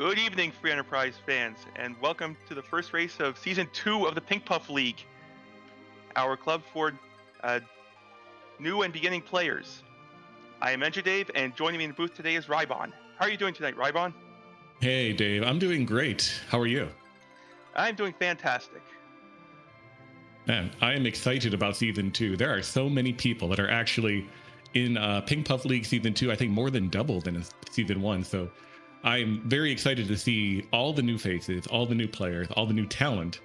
Good evening, Free Enterprise fans, and welcome to the first race of Season 2 of the Pink Puff League, our club for uh, new and beginning players. I am Enja Dave, and joining me in the booth today is Rybon. How are you doing tonight, Rybon? Hey, Dave. I'm doing great. How are you? I'm doing fantastic. Man, I am excited about Season 2. There are so many people that are actually in Pink Puff League Season 2, I think more than double than in Season 1. So I'm very excited to see all the new faces, all the new players, all the new talent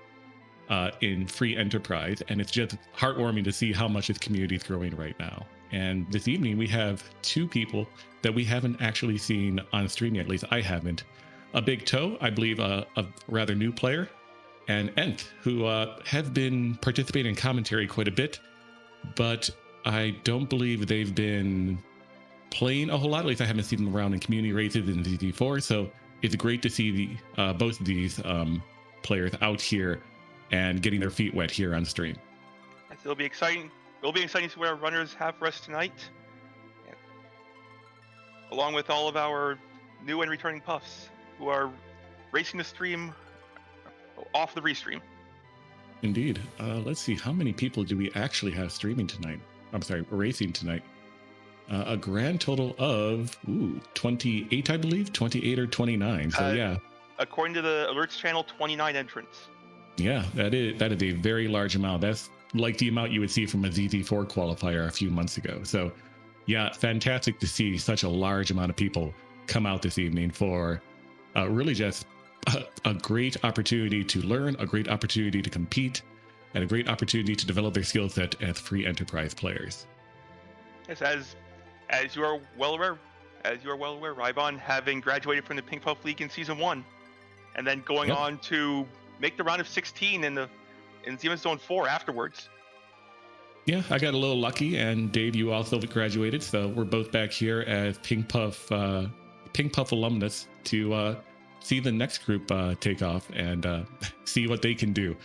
in Free Enterprise. And it's just heartwarming to see how much this community is growing right now. And this evening, we have two people that we haven't actually seen on stream yet. At least I haven't. A Big Toe, I believe a rather new player, and Nth, who has been participating in commentary quite a bit, but I don't believe they've been playing a whole lot. At least I haven't seen them around in community races in ZZ4. So it's great to see both of these players out here and getting their feet wet here on stream. Yes, it'll be exciting. It'll be exciting to see what our runners have for us tonight, along with all of our new and returning puffs who are racing the stream off the restream. Indeed. Let's see, how many people do we actually have streaming tonight? I'm sorry, racing tonight. A grand total of 28, I believe, 28 or 29. So yeah, according to the alerts channel, 29 entrants. Yeah, that is a very large amount. That's like the amount you would see from a ZZ4 qualifier a few months ago. So yeah, fantastic to see such a large amount of people come out this evening for really just a great opportunity to learn, a great opportunity to compete, and a great opportunity to develop their skill set as Free Enterprise players. Yes, as you are well aware, Rybon, having graduated from the Pink Puff League in Season 1, and then going on to make the round of 16 in Xenon Zone 4 afterwards. Yeah, I got a little lucky, and Dave, you also graduated, so we're both back here as Pink Puff alumnus to see the next group take off and see what they can do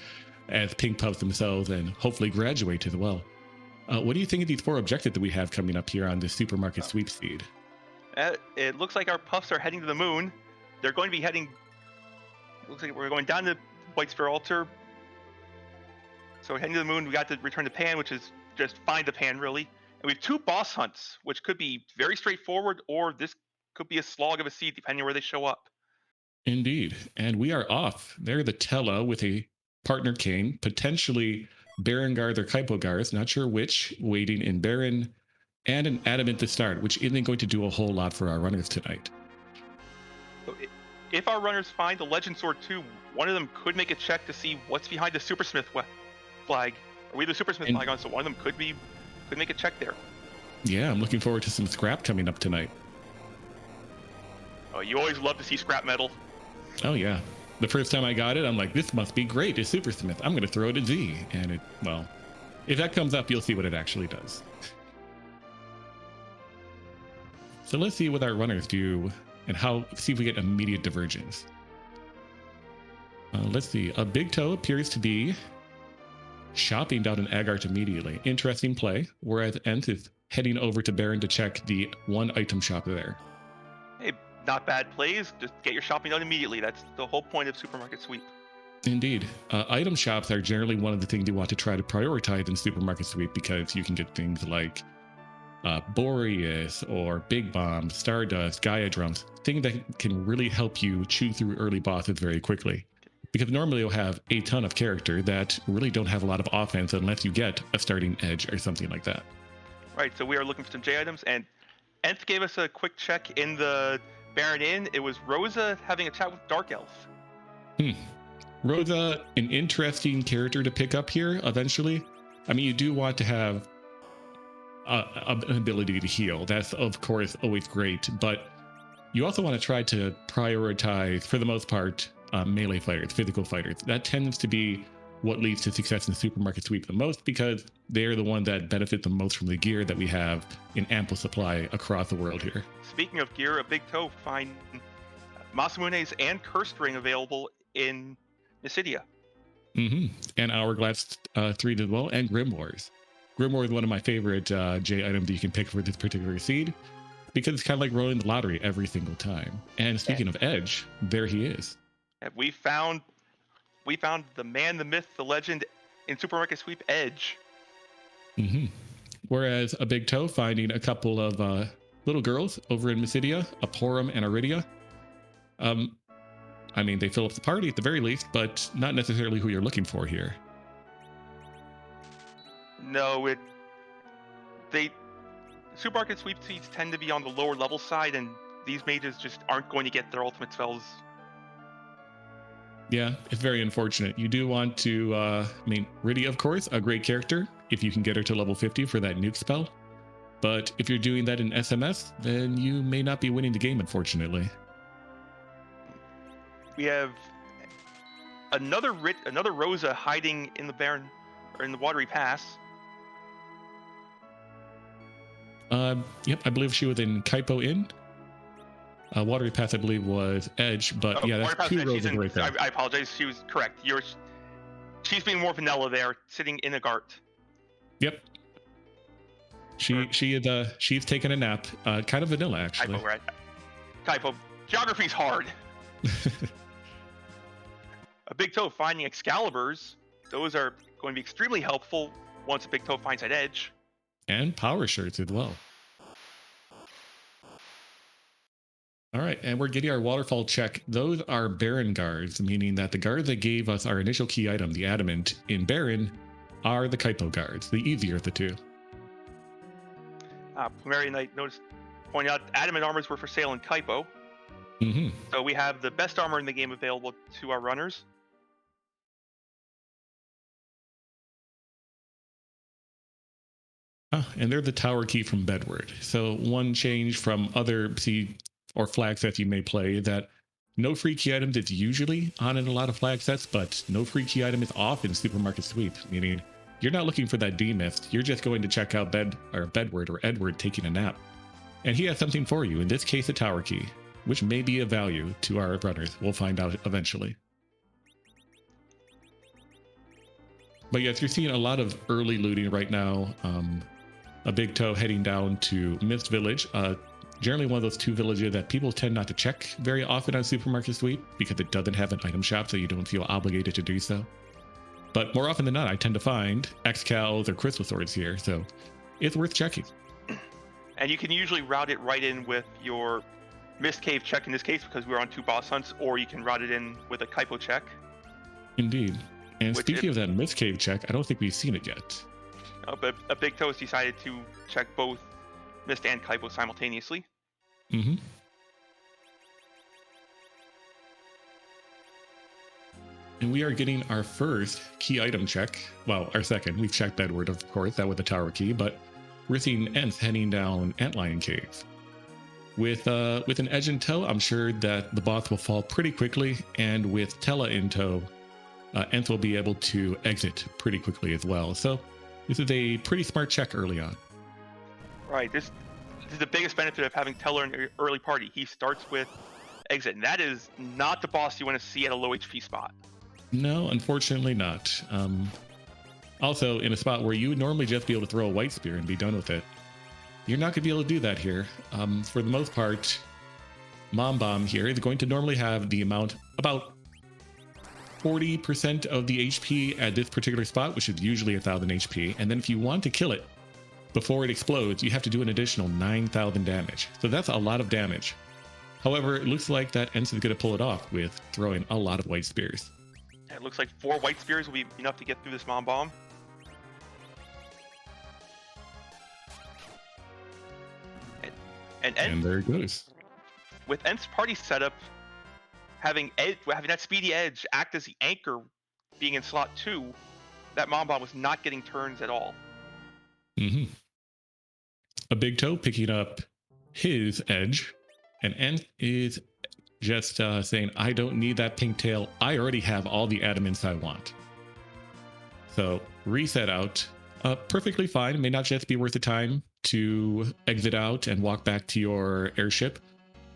as Pink Puffs themselves and hopefully graduate as well. What do you think of these 4 objectives that we have coming up here on the Supermarket Sweep Speed? It looks like our Puffs are heading to the moon. They're going to be heading... Looks like we're going down to White Sphere Altar. So heading to the moon, we got to return to Pan, which is just find the Pan, really. And we have 2 boss hunts, which could be very straightforward, or this could be a slog of a seed, depending on where they show up. Indeed. And we are off. They're the Tella with a partner Kane, potentially Baron Garth or Kaipo Garth, not sure which, waiting in Baron, and an Adamant to start, which isn't going to do a whole lot for our runners tonight. So if our runners find the Legend Sword 2, one of them could make a check to see what's behind the Supersmith flag. Or we have the Supersmith flag on, so one of them could make a check there. Yeah, I'm looking forward to some scrap coming up tonight. Oh, you always love to see scrap metal. Oh yeah. The first time I got it, I'm like, this must be great. It's Supersmith. I'm going to throw it at Z. And well, if that comes up, you'll see what it actually does. So let's see what our runners do and see if we get immediate divergence. Let's see. A Big Toe appears to be shopping down in Agart immediately. Interesting play. Whereas Nth is heading over to Baron to check the one item shop there. Hey, not bad plays. Just get your shopping done immediately. That's the whole point of Supermarket Sweep. Indeed. Item shops are generally one of the things you want to try to prioritize in Supermarket Sweep because you can get things like Boreas or Big Bomb, Stardust, Gaia Drums, things that can really help you chew through early bosses very quickly. Because normally you'll have a ton of character that really don't have a lot of offense unless you get a starting edge or something like that. Right, so we are looking for some J items, and Nth gave us a quick check in the Baron Inn. It was Rosa having a chat with Dark Elf. Rosa, an interesting character to pick up here eventually. I mean, you do want to have an ability to heal. That's, of course, always great. But you also want to try to prioritize, for the most part, melee fighters, physical fighters. That tends to be what leads to success in Supermarket Sweep the most because they're the one that benefit the most from the gear that we have in ample supply across the world here. Speaking of gear, a Big Toe find Masamune's and Cursed Ring available in Nisidia. And Hourglass 3 as well, and Grimoires. Grimoire is one of my favorite J items that you can pick for this particular seed. because it's kind of like rolling the lottery every single time. And speaking of Edge, there he is. We found the man, the myth, the legend in Supermarket Sweep, Edge. Mm-hmm. Whereas a Big Toe finding a couple of little girls over in Mysidia, a Porum and Iridia. I mean, they fill up the party at the very least, but not necessarily who you're looking for here. No, Supermarket Sweep seats tend to be on the lower level side, and these mages just aren't going to get their ultimate spells. Yeah, it's very unfortunate. You do want to, I mean, Riddy, of course, a great character, if you can get her to level 50 for that nuke spell. But if you're doing that in SMS, then you may not be winning the game, unfortunately. We have another Rosa hiding in the Baron, or in the Watery Pass. Yep, I believe she was in Kaipo Inn. Watery Pass, I believe, was Edge, but yeah, that's two Roses right there. I apologize. She was correct. She's being more vanilla there, sitting in a Gart. Yep. She's taken a nap. Kind of vanilla, actually. Kaipo, right? Kaipo. Geography's hard. A Big Toe finding Excaliburs. Those are going to be extremely helpful once a Big Toe finds that Edge. And power shirts as well. All right, and we're getting our waterfall check. Those are Baron guards, meaning that the guards that gave us our initial key item, the Adamant, in Baron, are the Kaipo guards, the easier of the two. Plumeria Knight pointed out Adamant armors were for sale in Kaipo. Mm-hmm. So we have the best armor in the game available to our runners. And they're the tower key from Bedward. So one change from other or flag sets you may play, that no free key items is usually on in a lot of flag sets, but no free key item is off in Supermarket Sweep, meaning you're not looking for that D-Mist, you're just going to check out Bedward or Edward taking a nap. And he has something for you, in this case a tower key, which may be of value to our runners. We'll find out eventually. But yes, you're seeing a lot of early looting right now. A Big Toe heading down to Mist Village, generally one of those two villages that people tend not to check very often on Supermarket Sweep because it doesn't have an item shop, so you don't feel obligated to do so. But more often than not, I tend to find Excals or Crystal Swords here, so it's worth checking. And you can usually route it right in with your Mist Cave check in this case, because we're on 2 boss hunts, or you can route it in with a Kaipo check. Indeed. And speaking of that Mist Cave check, I don't think we've seen it yet. But a Big Toe has decided to check both Mist and Kaipo simultaneously. Mm-hmm. And we are getting our first key item check. Well, our second. We've checked Bedward, of course, that with the tower key, but we're seeing Ents heading down Antlion Cave. With an Edge in tow, I'm sure that the boss will fall pretty quickly, and with Tella in tow, Ents will be able to exit pretty quickly as well. So this is a pretty smart check early on. Right. This is the biggest benefit of having Teller in the early party. He starts with exit, and that is not the boss you want to see at a low HP spot. No, unfortunately not. Also, in a spot where you would normally just be able to throw a White Spear and be done with it, you're not going to be able to do that here. For the most part, Mom Bomb here is going to normally have the amount about 40% of the HP at this particular spot, which is usually 1,000 HP. And then if you want to kill it before it explodes, you have to do an additional 9,000 damage. So that's a lot of damage. However, it looks like that Ents is going to pull it off with throwing a lot of White Spears. It looks like 4 White Spears will be enough to get through this Mom Bomb. And there it goes. With Ent's party setup, having that speedy Edge act as the anchor, being in slot 2, that Mom Bomb was not getting turns at all. Mm-hmm. A Big Toe picking up his Edge, and Ent is just saying, I don't need that pink tail. I already have all the adamants I want. So reset out. Perfectly fine. It may not just be worth the time to exit out and walk back to your airship.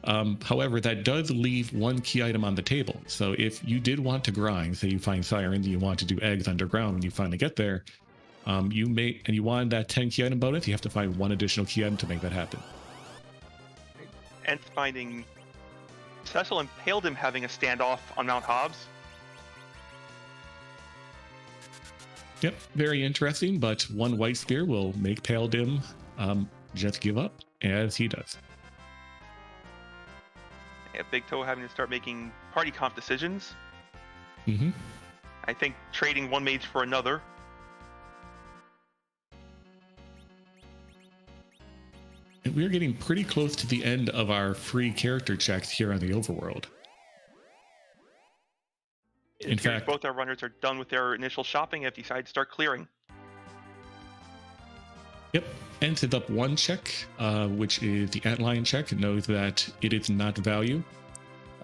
However, that does leave one key item on the table. So if you did want to grind, say you find Siren and you want to do eggs underground when you finally get there, you want that 10 key item bonus, you have to find one additional key item to make that happen. ends up finding Cecil impaled him having a standoff on Mount Hobbs. Yep, very interesting, but one white spear will make Pale Dim just give up, as he does. Yeah, Big Toe having to start making party comp decisions. Mm-hmm. I think trading one mage for another. And we're getting pretty close to the end of our free character checks here on the overworld. In fact, both our runners are done with their initial shopping and have decided to start clearing. Yep, entered up one check, which is the Antlion check. It knows that it is not value.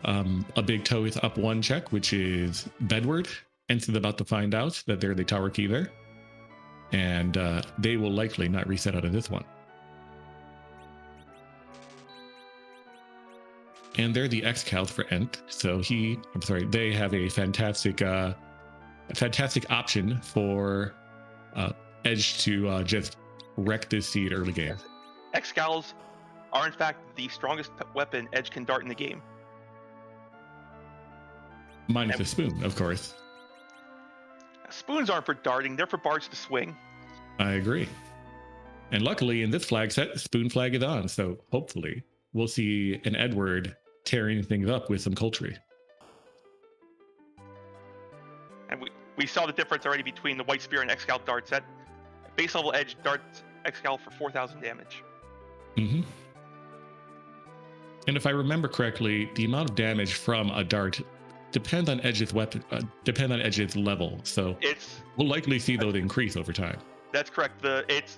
A Big Toe is up one check, which is Bedward. Entered about to find out that they're the tower key there. And they will likely not reset out of this one. And they're the X-Cal for Ent, so they have a fantastic option for Edge to just wreck this seed early game. X-Cals are in fact the strongest weapon Edge can dart in the game. Minus the spoon, of course. Spoons aren't for darting, they're for bards to swing. I agree. And luckily in this flag set, spoon flag is on, so hopefully we'll see an Edward tearing things up with some Coltree. And we saw the difference already between the White Spear and X-Cal darts. At base level Edge darts X-Cal for 4,000 damage. Mm-hmm. And if I remember correctly, the amount of damage from a dart depends on Edge's weapon, depends on Edge's level. So we'll likely see those increase over time. That's correct. It's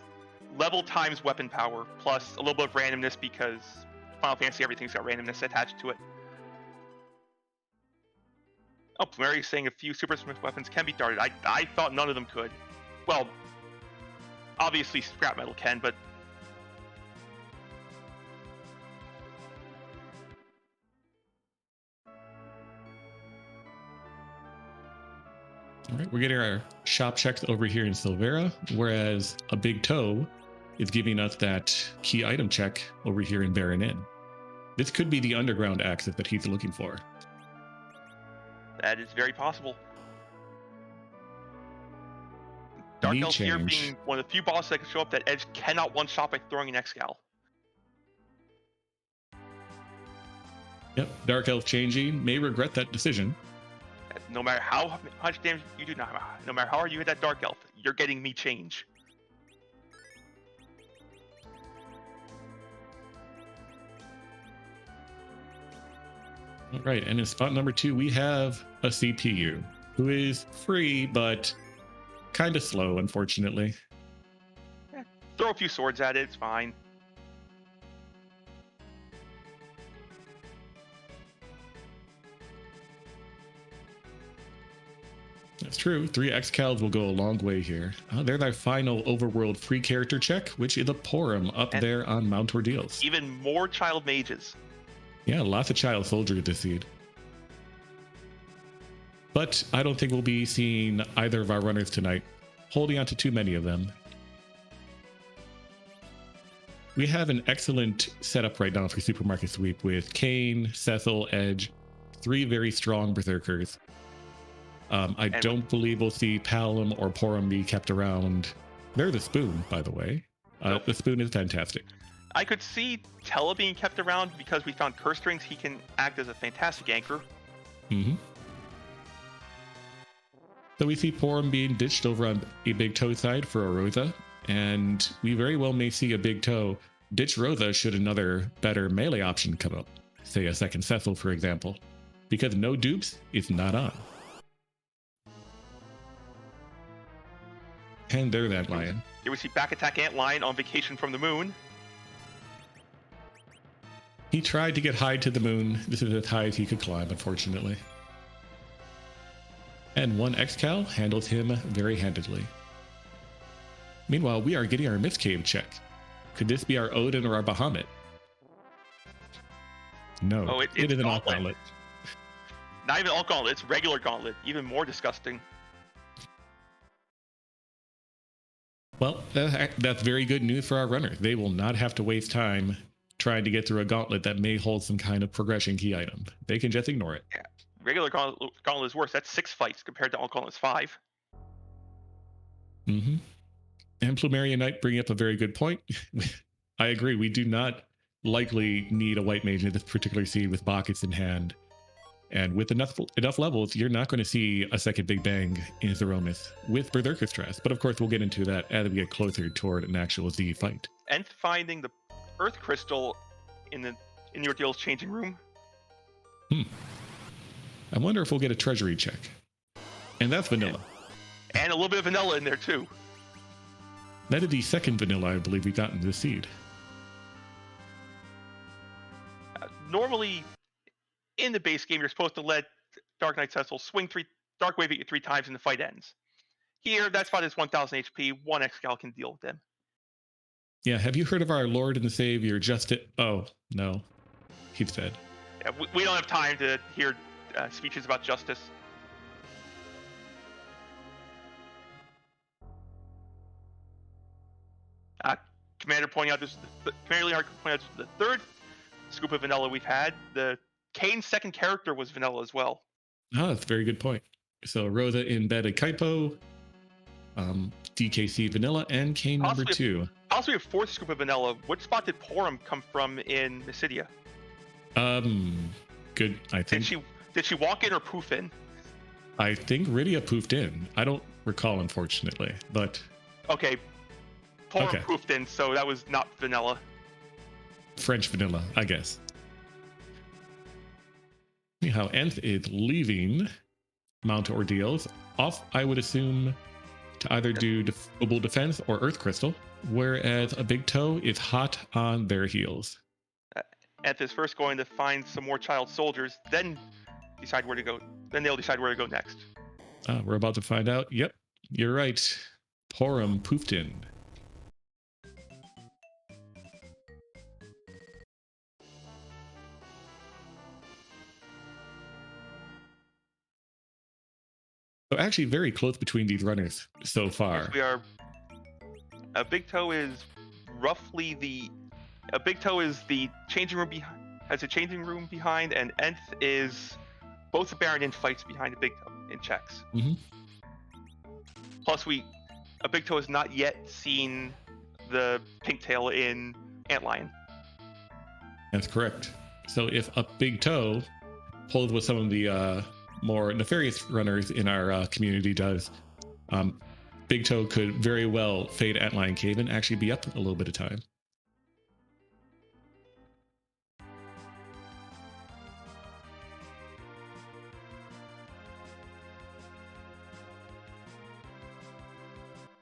level times weapon power plus a little bit of randomness because Final Fantasy, everything's got randomness attached to it. Oh, Mary's saying a few Super Smith weapons can be darted. I thought none of them could. Well, obviously scrap metal can, but all right, we're getting our shop checks over here in Silvera, whereas a Big Toe is giving us that key item check over here in Baron Inn. This could be the underground access that he's looking for. That is very possible. Dark Elf here being one of the few bosses that can show up that Edge cannot one-shot by throwing an X-Cal. Yep, Dark Elf changing may regret that decision. No matter how much damage you do, no matter how hard you hit that Dark Elf, you're getting me change. All right, and in spot number 2, we have a CPU who is free, but kind of slow, unfortunately. Throw a few swords at it, it's fine. That's true. 3 X-Cals will go a long way here. There's our final overworld free character check, which is a Porum up there on Mount Ordeals. Even more child mages. Yeah, lots of child soldiers this seed. But I don't think we'll be seeing either of our runners tonight, holding on to too many of them. We have an excellent setup right now for Supermarket Sweep with Kane, Cecil, Edge, 3 very strong berserkers. I don't believe we'll see Palom or Porum be kept around. They're the spoon, by the way. The spoon is fantastic. I could see Tella being kept around because we found Curse Strings. He can act as a fantastic anchor. Mm-hmm. So we see Porum being ditched over on a Big Toe side for a Rosa, and we very well may see a Big Toe ditch Rosa should another better melee option come up. Say a second Cecil, for example. Because no dupes is not on. And there that lion. Here we see Back Attack Antlion on vacation from the moon. He tried to get high to the moon. This is as high as he could climb, unfortunately. And 1 X-Cal handles him very handedly. Meanwhile, we are getting our Mist Cave check. Could this be our Odin or our Bahamut? No, it is an Alt Gauntlet. Not even Alt Gauntlet, it's regular Gauntlet. Even more disgusting. Well, that's very good news for our runners. They will not have to waste time trying to get through a gauntlet that may hold some kind of progression key item. They can just ignore it. Yeah. Regular gauntlet is worse. That's 6 fights compared to all gauntlets 5. Mm-hmm. And Plumerian Knight bringing up a very good point. I agree. We do not likely need a white mage in this particular seed with buckets in hand. And with enough levels, you're not going to see a second Big Bang in Zeronis with Berserker Stress. But of course, we'll get into that as we get closer toward an actual Z fight. And finding the Earth Crystal in your deal's changing room. I wonder if we'll get a treasury check. And that's vanilla. And a little bit of vanilla in there, too. That is the second vanilla I believe we got in this seed. Normally, in the base game, you're supposed to let Dark Knight Cecil swing Dark Wave at you 3 times and the fight ends. Here, that spot is 1000 HP. 1 Excal can deal with them. Yeah, have you heard of our Lord and the Savior, Oh, no. He's dead. Yeah, we don't have time to hear speeches about justice. Commander Commander Leonhard pointing out this is the 3rd scoop of vanilla we've had. Kane's 2nd character was vanilla as well. Oh, that's a very good point. So Rosa embedded Kaipo, DKC vanilla, and Kane number 2. Possibly a 4th scoop of vanilla. Which spot did Porum come from in Mysidia? Good. I think. Did she walk in or poof in? I think Rydia poofed in. I don't recall, unfortunately, but. Okay. Porum poofed in, so that was not vanilla. French vanilla, I guess. Anyhow, Nth is leaving Mount Ordeals off, I would assume, to either do Global Defense or Earth Crystal, whereas a Big Toe is hot on their heels. Nth is first going to find some more child soldiers, then decide where to go. Then they'll decide where to go next. We're about to find out. Yep, you're right. Porum poofed in. So actually very close between these runners so far. Yes, we are. A Big Toe is roughly the. A Big Toe is the changing room behind. Has a changing room behind, and Nth is both the Baron and fights behind a Big Toe in checks. Mm-hmm. Plus, a Big Toe has not yet seen the Pink Tail in Antlion. That's correct. So if a Big Toe pulls with some of the more nefarious runners in our community does, Big Toe could very well fade Antlion Cave and actually be up a little bit of time.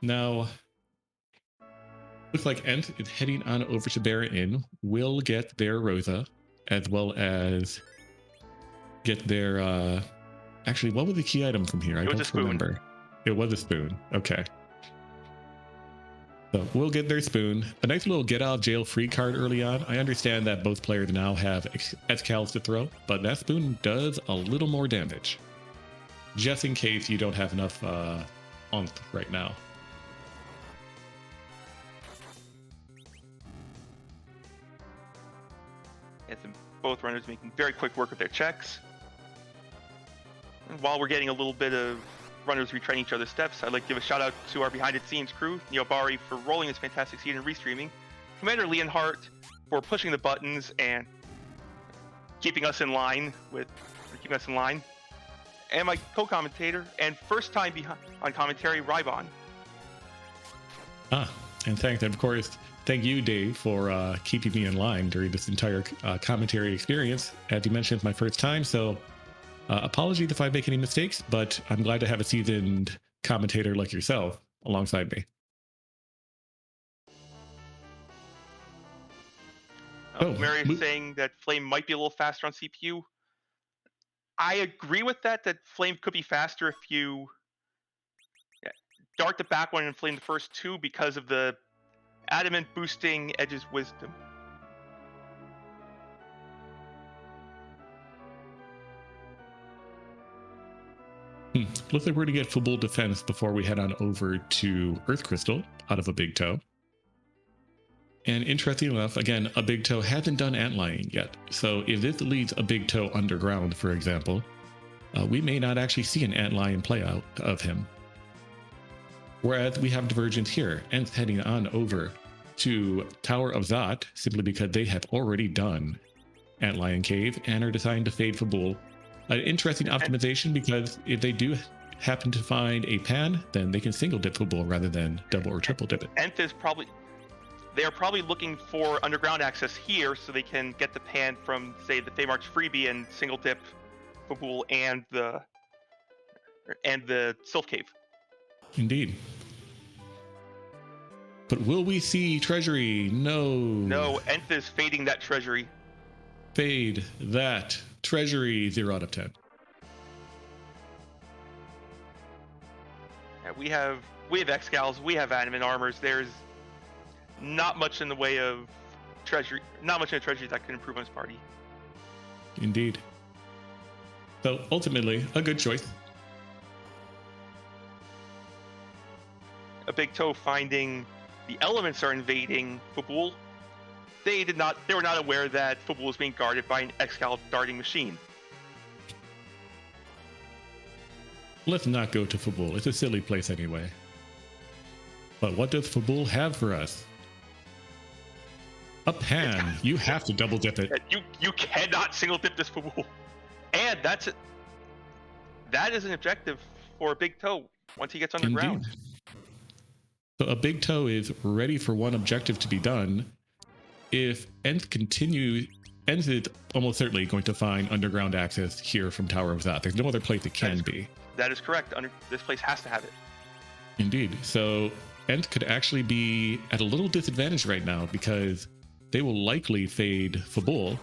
Now, looks like Nth is heading on over to Baron Inn. Will get their Rosa, as well as get their. Actually, what was the key item from here? I don't remember. It was a spoon. Okay. So we'll get their spoon. A nice little get out of jail free card early on. I understand that both players now have Excals to throw, but that spoon does a little more damage. Just in case you don't have enough oomph right now. Both runners making very quick work of their checks. And while we're getting a little bit of runners retraining each other's steps, I'd like to give a shout out to our behind-the-scenes crew, Neobari for rolling this fantastic seed and restreaming, Commander Leonhardt for pushing the buttons and keeping us in line, and my co-commentator and first time on commentary, Rybon. And of course, thank you, Dave, for keeping me in line during this entire commentary experience. As you mentioned, it's my first time, so apologies if I make any mistakes, but I'm glad to have a seasoned commentator like yourself alongside me. Mary is saying that Flame might be a little faster on CPU. I agree with that Flame could be faster if you dart the back one and Flame the first 2 because of the Adamant boosting Edge's wisdom. Looks like we're going to get full defense before we head on over to Earth Crystal out of a Big Toe. And interesting enough, again, a big toe hasn't done antlion yet. So if this leads a big toe underground, for example, we may not actually see an antlion play out of him. Whereas we have divergence here, and heading on over to Tower of Zot, simply because they have already done Antlion Cave and are deciding to fade Fabul. An interesting optimization, because if they do happen to find a pan, then they can single dip Fabul rather than double or triple dip it. Nth is probably... They're probably looking for underground access here so they can get the pan from, say, the Feymarch freebie and single dip Fabul and the Sylph Cave. Indeed. But will we see Treasury? No. No, Nth is fading that Treasury. Fade that Treasury 0 out of 10. Yeah, we have Excals, we have Adamant Armors. There's not much in the way of Treasury, not much in the Treasury that could improve on this party. Indeed. So ultimately, a good choice. A big toe finding the elements are invading Fabul. They were not aware that Fabul was being guarded by an Excal darting machine. Let's not go to Fabul. It's a silly place anyway. But what does Fabul have for us? A pan. You have to double dip it. You cannot single dip this Fabul. And that is an objective for a big toe once he gets underground. Indeed. So a big toe is ready for one objective to be done. If Nth continues, Nth is almost certainly going to find underground access here from Tower of Zot. There's no other place it can be. That is correct. This place has to have it. Indeed. So Nth could actually be at a little disadvantage right now because they will likely fade Fabul,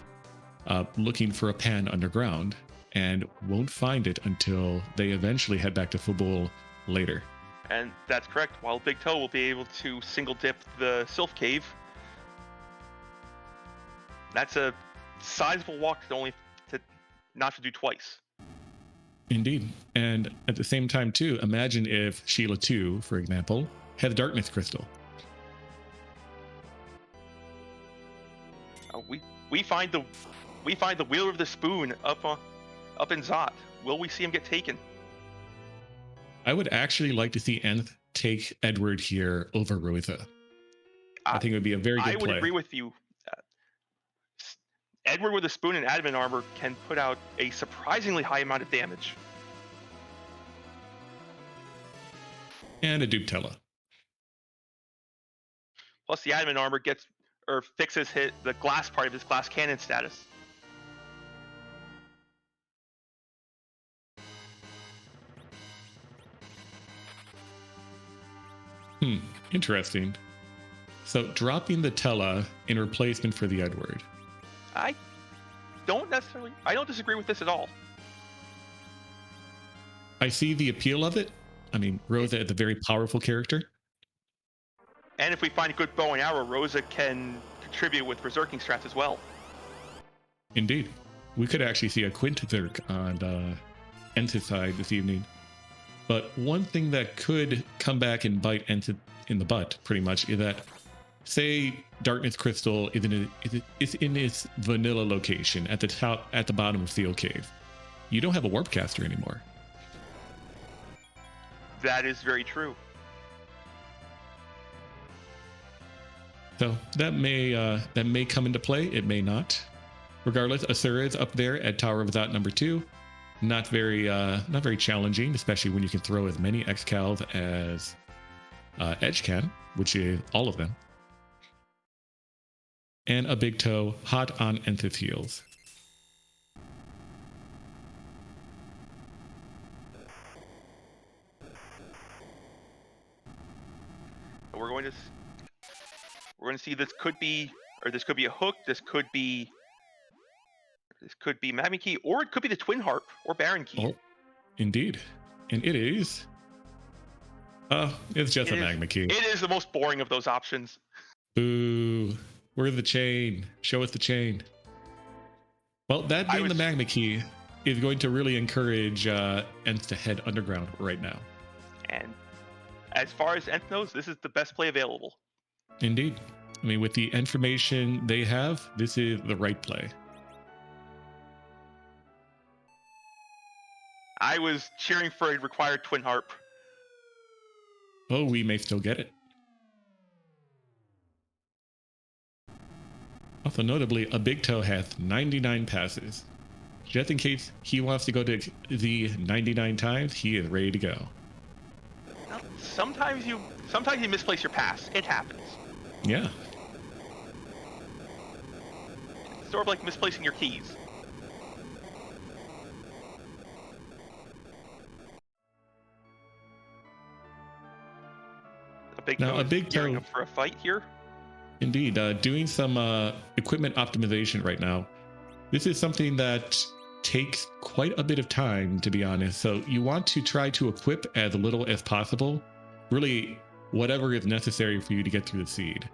looking for a pan underground, and won't find it until they eventually head back to Fabul later. And that's correct. While Big Toe will be able to single dip the Sylph Cave, that's a sizable walk not to do twice. Indeed. And at the same time, too, imagine if Sheila 2, for example, had Darkness Crystal. We find the Wheeler of the Spoon up in Zot. Will we see him get taken? I would actually like to see Nth take Edward here over Rosa. I think it would be a very good play. I would agree with you. Edward with a spoon and adamant armor can put out a surprisingly high amount of damage. And a Duptella. Plus the adamant armor fixes the glass part of his glass cannon status. Interesting. So dropping the Tella in replacement for the Edward. I don't disagree with this at all. I see the appeal of it. I mean, Rosa is a very powerful character. And if we find a good bow and arrow, Rosa can contribute with berserking strats as well. Indeed. We could actually see a Quintizerk on Nth's side this evening. But one thing that could come back and bite Nth in the butt, pretty much, is that, say, Darkness Crystal is in its vanilla location at the bottom of Seal Cave. You don't have a Warpcaster anymore. That is very true. So that may come into play. It may not. Regardless, Asura is up there at Tower of Zot number 2. Not very challenging, especially when you can throw as many Excals as Edge can, which is all of them. And a big toe hot on Nth's heels. We're going to see this could be a hook. This could be Magma Key, or it could be the Twin Harp or Baron Key. Oh, indeed, and it is. It's just a Magma Key. It is the most boring of those options. Boo! Where's the chain? Show us the chain. Well, that being the Magma Key is going to really encourage Nth to head underground right now. And as far as Nth knows, this is the best play available. Indeed. I mean, with the information they have, this is the right play. I was cheering for a required twin harp. Oh, we may still get it. Also, notably, a Big Toe has 99 passes. Just in case he wants to go to the 99 times, he is ready to go. Well, sometimes you misplace your pass. It happens. Yeah. It's sort of like misplacing your keys. A big toe up for a fight here. Indeed, doing some equipment optimization right now. This is something that takes quite a bit of time, to be honest. So you want to try to equip as little as possible, really whatever is necessary for you to get through the seed.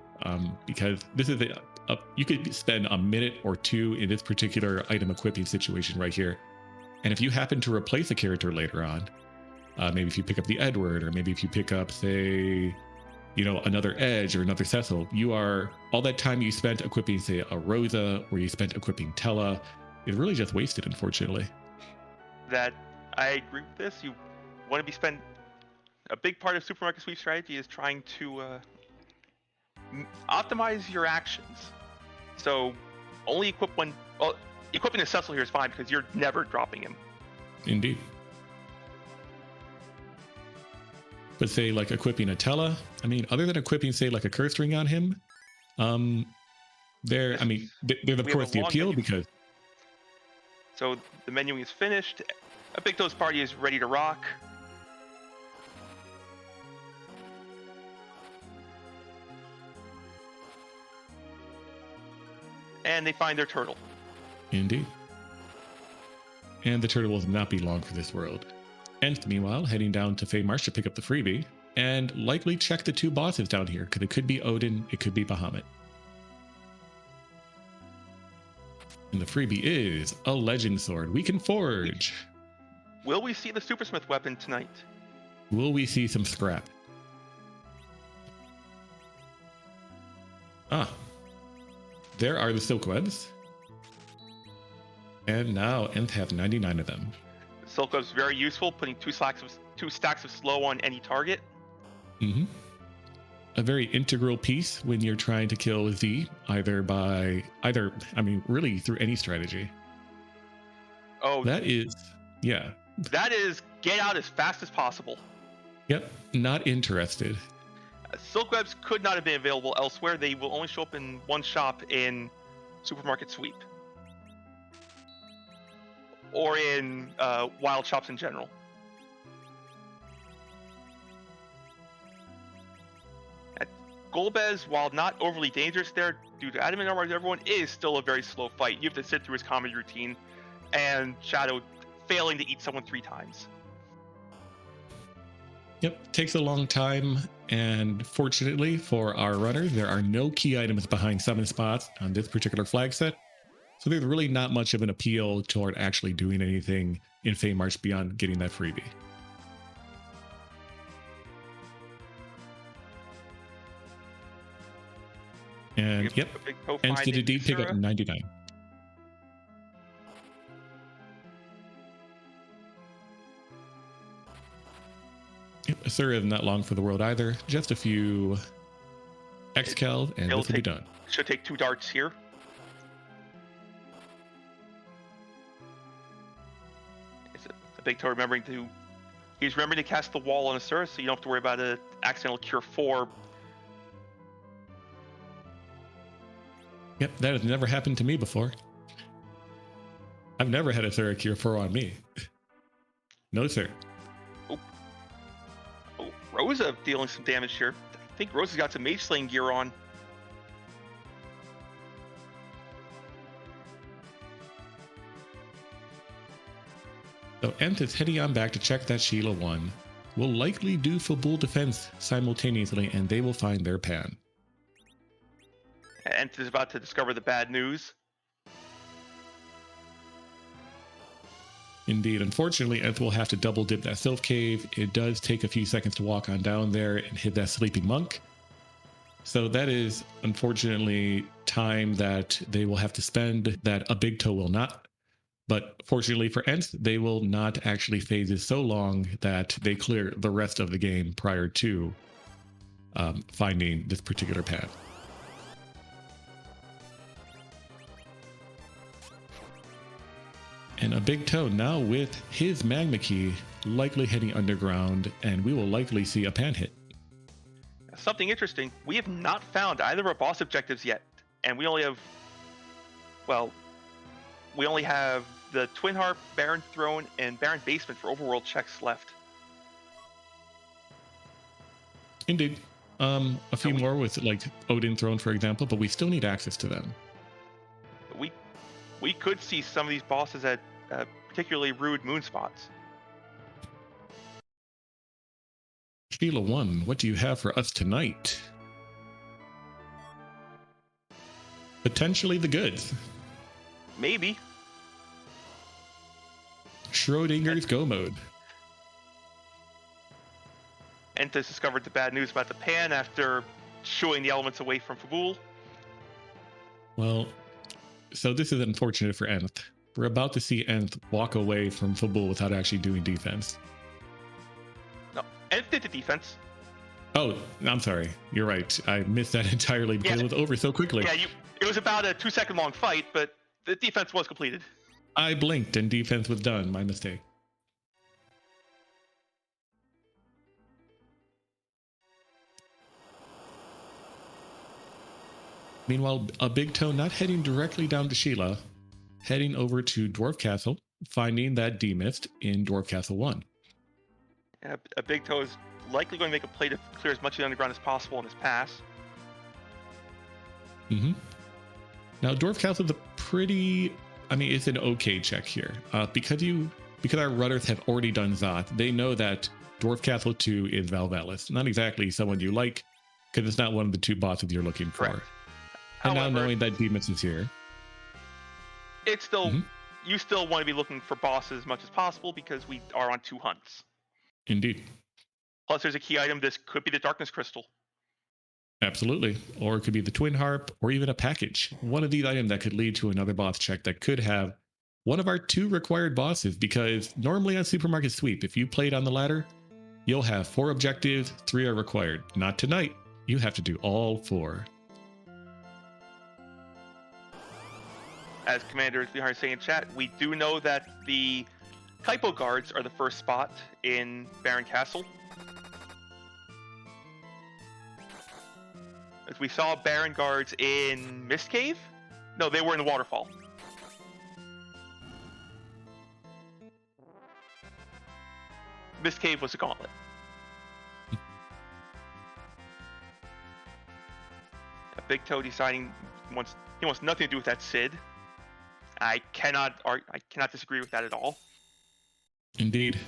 Because this is you could spend a minute or two in this particular item equipping situation right here. And if you happen to replace a character later on, maybe if you pick up the Edward, or maybe if you pick up, say, another Edge or another Cecil, all that time you spent equipping, say, a Rosa, or you spent equipping Tella, is really just wasted, unfortunately. That I agree with this. You want to be spent. A big part of supermarket sweep strategy is trying to optimize your actions. So only equip when. Well, equipping a Cecil here is fine because you're never dropping him. Indeed. But say, like, equipping a Tella, I mean, other than equipping, say, like a curse ring on him, there's of course the appeal menu. Because. So the menuing is finished. A Big Toe's party is ready to rock. And they find their turtle. Indeed. And the turtle will not be long for this world. Nth, meanwhile, heading down to Feymarsh to pick up the freebie, and likely check the two bosses down here, because it could be Odin, it could be Bahamut. And the freebie is a legend sword we can forge. Will we see the Supersmith weapon tonight? Will we see some scrap? There are the silk webs. And now Nth have 99 of them. Silk web's very useful, putting two stacks of slow on any target. Mm-hmm. A very integral piece when you're trying to kill Z, really through any strategy. Oh, that is get out as fast as possible. Yep, not interested. Silk webs could not have been available elsewhere. They will only show up in one shop in Supermarket Sweep. Or in wild shops in general. Golbez, while not overly dangerous there, due to adamant armor, everyone is still a very slow fight. You have to sit through his comedy routine, and Shadow failing to eat someone 3 times. Yep, takes a long time, and fortunately for our runners, there are no key items behind summon spots on this particular flag set. So there's really not much of an appeal toward actually doing anything in Feymarsh beyond getting that freebie. And yep, Nth did indeed pick up 99. Yep, Asura isn't that long for the world either. Just a few Xcal, and this will be done. Should take 2 darts here. Big Toe he's remembering to cast the wall on Asura, so you don't have to worry about an accidental cure 4. Yep, that has never happened to me before. I've never had Asura cure 4 on me. No, sir. Oh, Rosa dealing some damage here. I think Rosa's got some Mage Slaying gear on. So Nth is heading on back to check that Sheila 1. Will likely do Fabul defense simultaneously, and they will find their pan. Nth is about to discover the bad news. Indeed. Unfortunately, Nth will have to double dip that Sylph Cave. It does take a few seconds to walk on down there and hit that Sleeping Monk. So that is unfortunately time that they will have to spend that a big toe will not. But fortunately for Nth, they will not actually phase it so long that they clear the rest of the game prior to finding this particular path. And a big toe now with his magma key likely heading underground, and we will likely see a pan hit. Something interesting, we have not found either of our boss objectives yet, and we only have, well, we only have the Twin Harp, Baron Throne, and Baron Basement for overworld checks left. Indeed. A few more with like Odin Throne, for example, but we still need access to them. We could see some of these bosses at particularly rude moon spots. Sheila 1, what do you have for us tonight? Potentially the goods. Maybe. Schrodinger's Go mode. Entis discovered the bad news about the pan after shooing the elements away from Fabul. Well, so this is unfortunate for Nth. We're about to see Nth walk away from Fabul without actually doing defense. No, Nth did the defense. Oh, I'm sorry. You're right. I missed that entirely because it was over so quickly. Yeah, it was about a 2-second long fight, but the defense was completed. I blinked and defense was done. My mistake. Meanwhile, a big toe not heading directly down to Sheila, heading over to Dwarf Castle, finding that demist in Dwarf Castle 1. Yeah, a big toe is likely going to make a play to clear as much of the underground as possible in his pass. Mm-hmm. Now, Dwarf Castle is a pretty, it's an okay check here. Because our runners have already done Zoth, they know that Dwarf Castle 2 is Valvalis. Not exactly someone you like, because it's not one of the two bosses you're looking for. Correct. And However, now knowing that Demon's is here, it's still you still want to be looking for bosses as much as possible because we are on 2 hunts. Indeed. Plus, there's a key item. This could be the Darkness Crystal. Absolutely. Or it could be the Twin Harp, or even a package. One of these items that could lead to another boss check that could have one of our 2 required bosses, because normally on Supermarket Sweep, if you played on the ladder, you'll have 4 objectives, 3 are required. Not tonight. You have to do all 4. As Commander Lehar is saying in chat, we do know that the Typo Guards are the first spot in Baron Castle. As we saw Baron Guards in Mist Cave? No, they were in the Waterfall. Mist Cave was a gauntlet. A Big Toe deciding he wants nothing to do with that Sid. I cannot disagree with that at all. Indeed.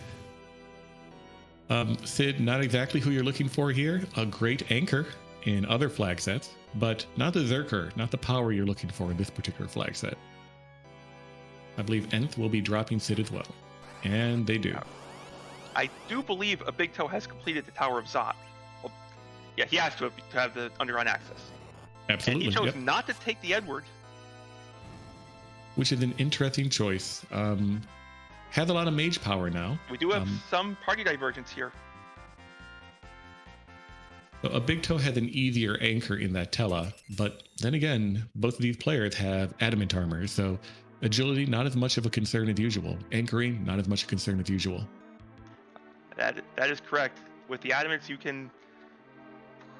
Sid, not exactly who you're looking for here. A great anchor in other flag sets, but not the Zerker, not the power you're looking for in this particular flag set. I believe Nth will be dropping Sid as well. And they do. I do believe a Big Toe has completed the Tower of Zot. Well, yeah, he has to have the underground access. Absolutely. And he chose not to take the Edward. Which is an interesting choice. Has a lot of mage power now. We do have some party divergence here. A Big Toe has an easier anchor in that Tela, but then again, both of these players have adamant armor, so agility not as much of a concern as usual. Anchoring not as much a concern as usual. That is correct. With the adamants, you can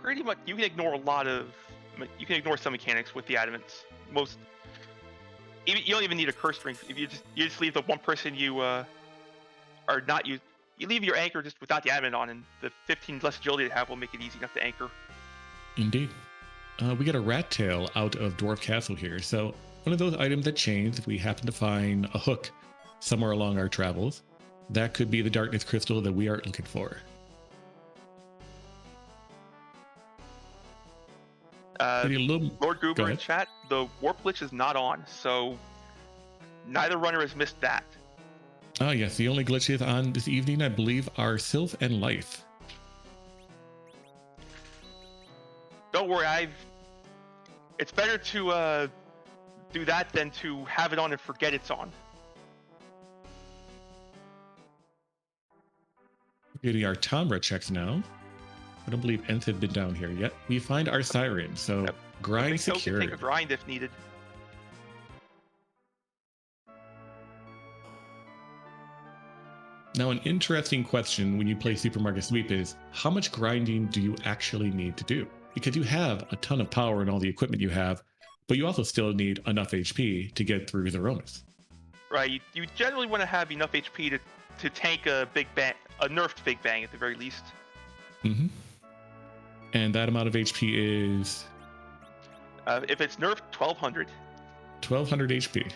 pretty much ignore some mechanics with the adamants. You don't even need a curse string. If you just leave the one person you leave your anchor just without the adamant on, and the 15 less agility you have will make it easy enough to anchor. Indeed. We get a rat tail out of Dwarf Castle here, so one of those items that change if we happen to find a hook somewhere along our travels. That could be the Darkness Crystal that we are looking for. Lord Goober in chat, the Warp Lich is not on, so neither runner has missed that. Ah, yes, the only glitches on this evening, I believe, are Sylph and Life. don't worry. It's better to do that than to have it on and forget it's on. Getting our Tamra checks now. I don't believe Nth had been down here yet. We find our Siren, so Yep. grind So secured. take a grind if needed. Now, an interesting question when you play Supermarket Sweep is, how much grinding do you actually need to do? Because you have a ton of power in all the equipment you have, but you also still need enough HP to get through the Romus. Right, you generally want to have enough HP to tank a big bang, a nerfed big bang at the very least. Mm-hmm. And that amount of HP is? If it's nerfed, 1200. 1200 HP.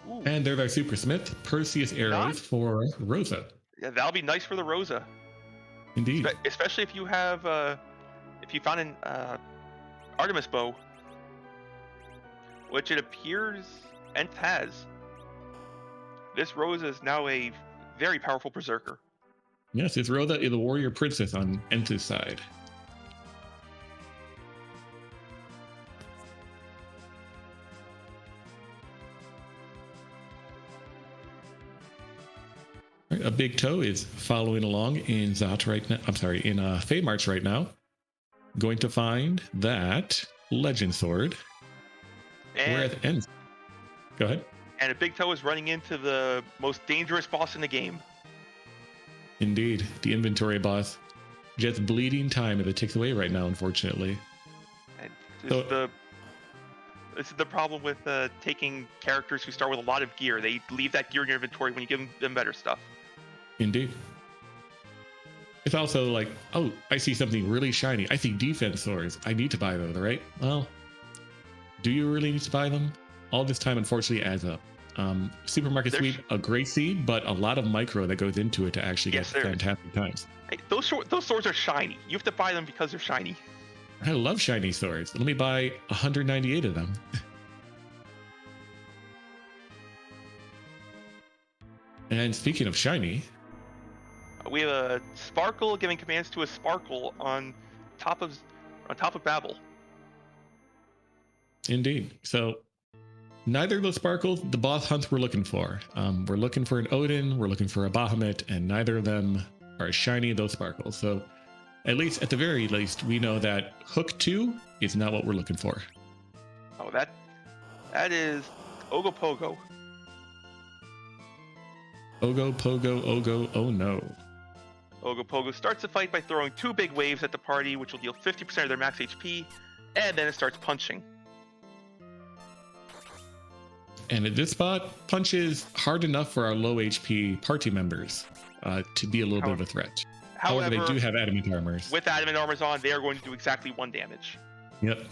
Ooh. And there's our Super Smith, Perseus arrows for Rosa. Yeah, that'll be nice for the Rosa. Indeed. Especially if you have, if you found an Artemis bow, which it appears Nth has. This Rosa is now a very powerful berserker. Yes, it's Rosa is the warrior princess on Nth's side. A big toe is following along in Zot right now. I'm sorry, in Feymarch right now. Going to find that legend sword. Where at the end? Go ahead. And a big toe is running into the most dangerous boss in the game. Indeed, the inventory boss. Just bleeding time as it ticks away right now, unfortunately. And this is the problem with taking characters who start with a lot of gear. They leave that gear in your inventory when you give them better stuff. Indeed. It's also like, oh, I see something really shiny. I see defense swords. I need to buy those, right? Well, do you really need to buy them? All this time, unfortunately, adds up. Supermarket Sweep, a great seed, but a lot of micro that goes into it to actually get fantastic times. Hey, those swords are shiny. You have to buy them because they're shiny. I love shiny swords. Let me buy 198 of them. And speaking of shiny, we have a Sparkle giving commands to a Sparkle on top of Babel. Indeed. So neither of those Sparkles, the boss hunts we're looking for. We're looking for an Odin, we're looking for a Bahamut, and neither of them are as shiny as those Sparkles. So at the very least, we know that Hook 2 is not what we're looking for. Oh, that is Ogopogo. Ogo, oh no. Ogopogo starts the fight by throwing 2 big waves at the party, which will deal 50% of their max HP, and then it starts punching. And at this spot, punch is hard enough for our low HP party members to be a little bit of a threat. However, they do have adamant armors. With adamant armors on, they are going to do exactly 1 damage. Yep.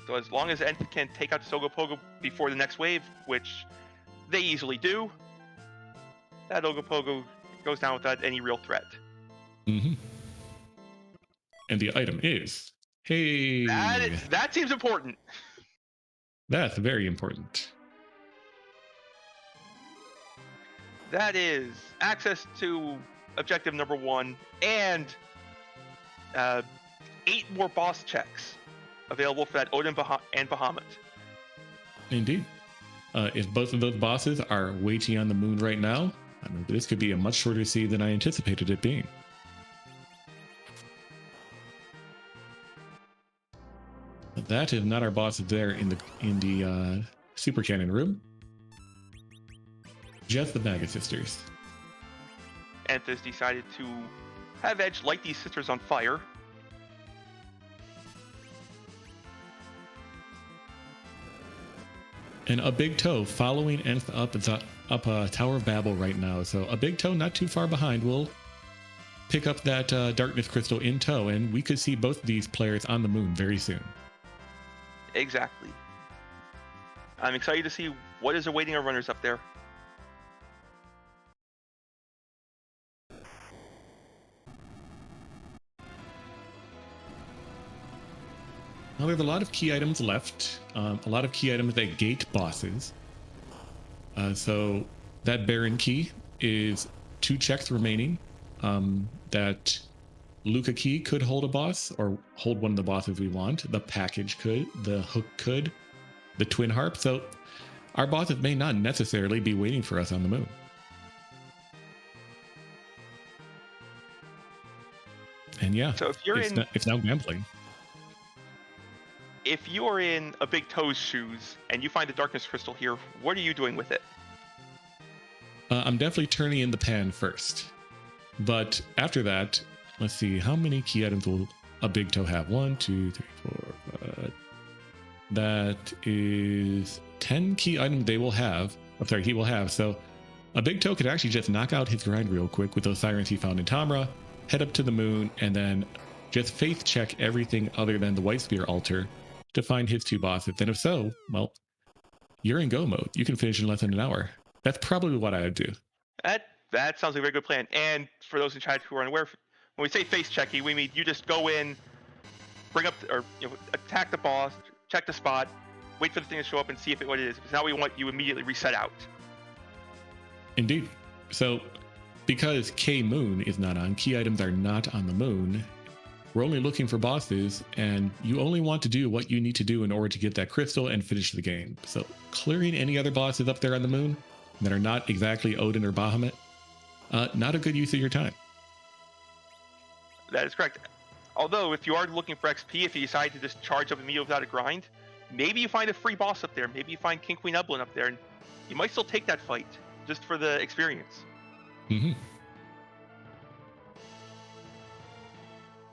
So as long as Nth can take out Ogopogo before the next wave, which they easily do, that Ogopogo goes down without any real threat. Mm-hmm. And the item is, hey. That seems important. That's very important. That is access to objective number 1 and 8 more boss checks available for that Odin and Bahamut. Indeed. If both of those bosses are waiting on the moon right now, I mean, this could be a much shorter seed than I anticipated it being. But that is not our bosses there in the super cannon room. Just the Maggot Sisters. Nth has decided to have Edge light these sisters on fire. And a big toe following Nth up Tower of Babel right now. So a big toe not too far behind will pick up that darkness crystal in tow, and we could see both of these players on the moon very soon. Exactly. I'm excited to see what is awaiting our runners up there. Now there's a lot of key items left, a lot of key items that gate bosses. So that Baron key is 2 checks remaining. that Luca Key could hold a boss or hold one of the bosses we want. The package could, the hook could, the twin harp. So our bosses may not necessarily be waiting for us on the moon. And yeah, So if you're it's now gambling. If you are in a Big Toe's shoes and you find the darkness crystal here, what are you doing with it? I'm definitely turning in the pan first. But after that, let's see, how many key items will a Big Toe have? 1, 2, 3, 4, 5. That is 10 key items they will have. I'm sorry, he will have. So a Big Toe could actually just knock out his grind real quick with those sirens he found in Tamra, head up to the moon, and then just faith check everything other than the White Spear altar to find his 2 bosses. And if so, well, you're in go mode. You can finish in less than an hour. That's probably what I would do. That sounds like a very good plan. And for those in chat who are unaware, when we say face checking, we mean you just go in, bring up or attack the boss, check the spot, wait for the thing to show up, and see what it is. Because now we want you immediately reset out. Indeed. So because K Moon is not on, key items are not on the moon. We're only looking for bosses, and you only want to do what you need to do in order to get that crystal and finish the game. So clearing any other bosses up there on the moon that are not exactly Odin or Bahamut, not a good use of your time. That is correct. Although, if you are looking for XP, if you decide to just charge up immediately without a grind, maybe you find a free boss up there. Maybe you find King Queen Eblin up there, and you might still take that fight just for the experience. Mm-hmm.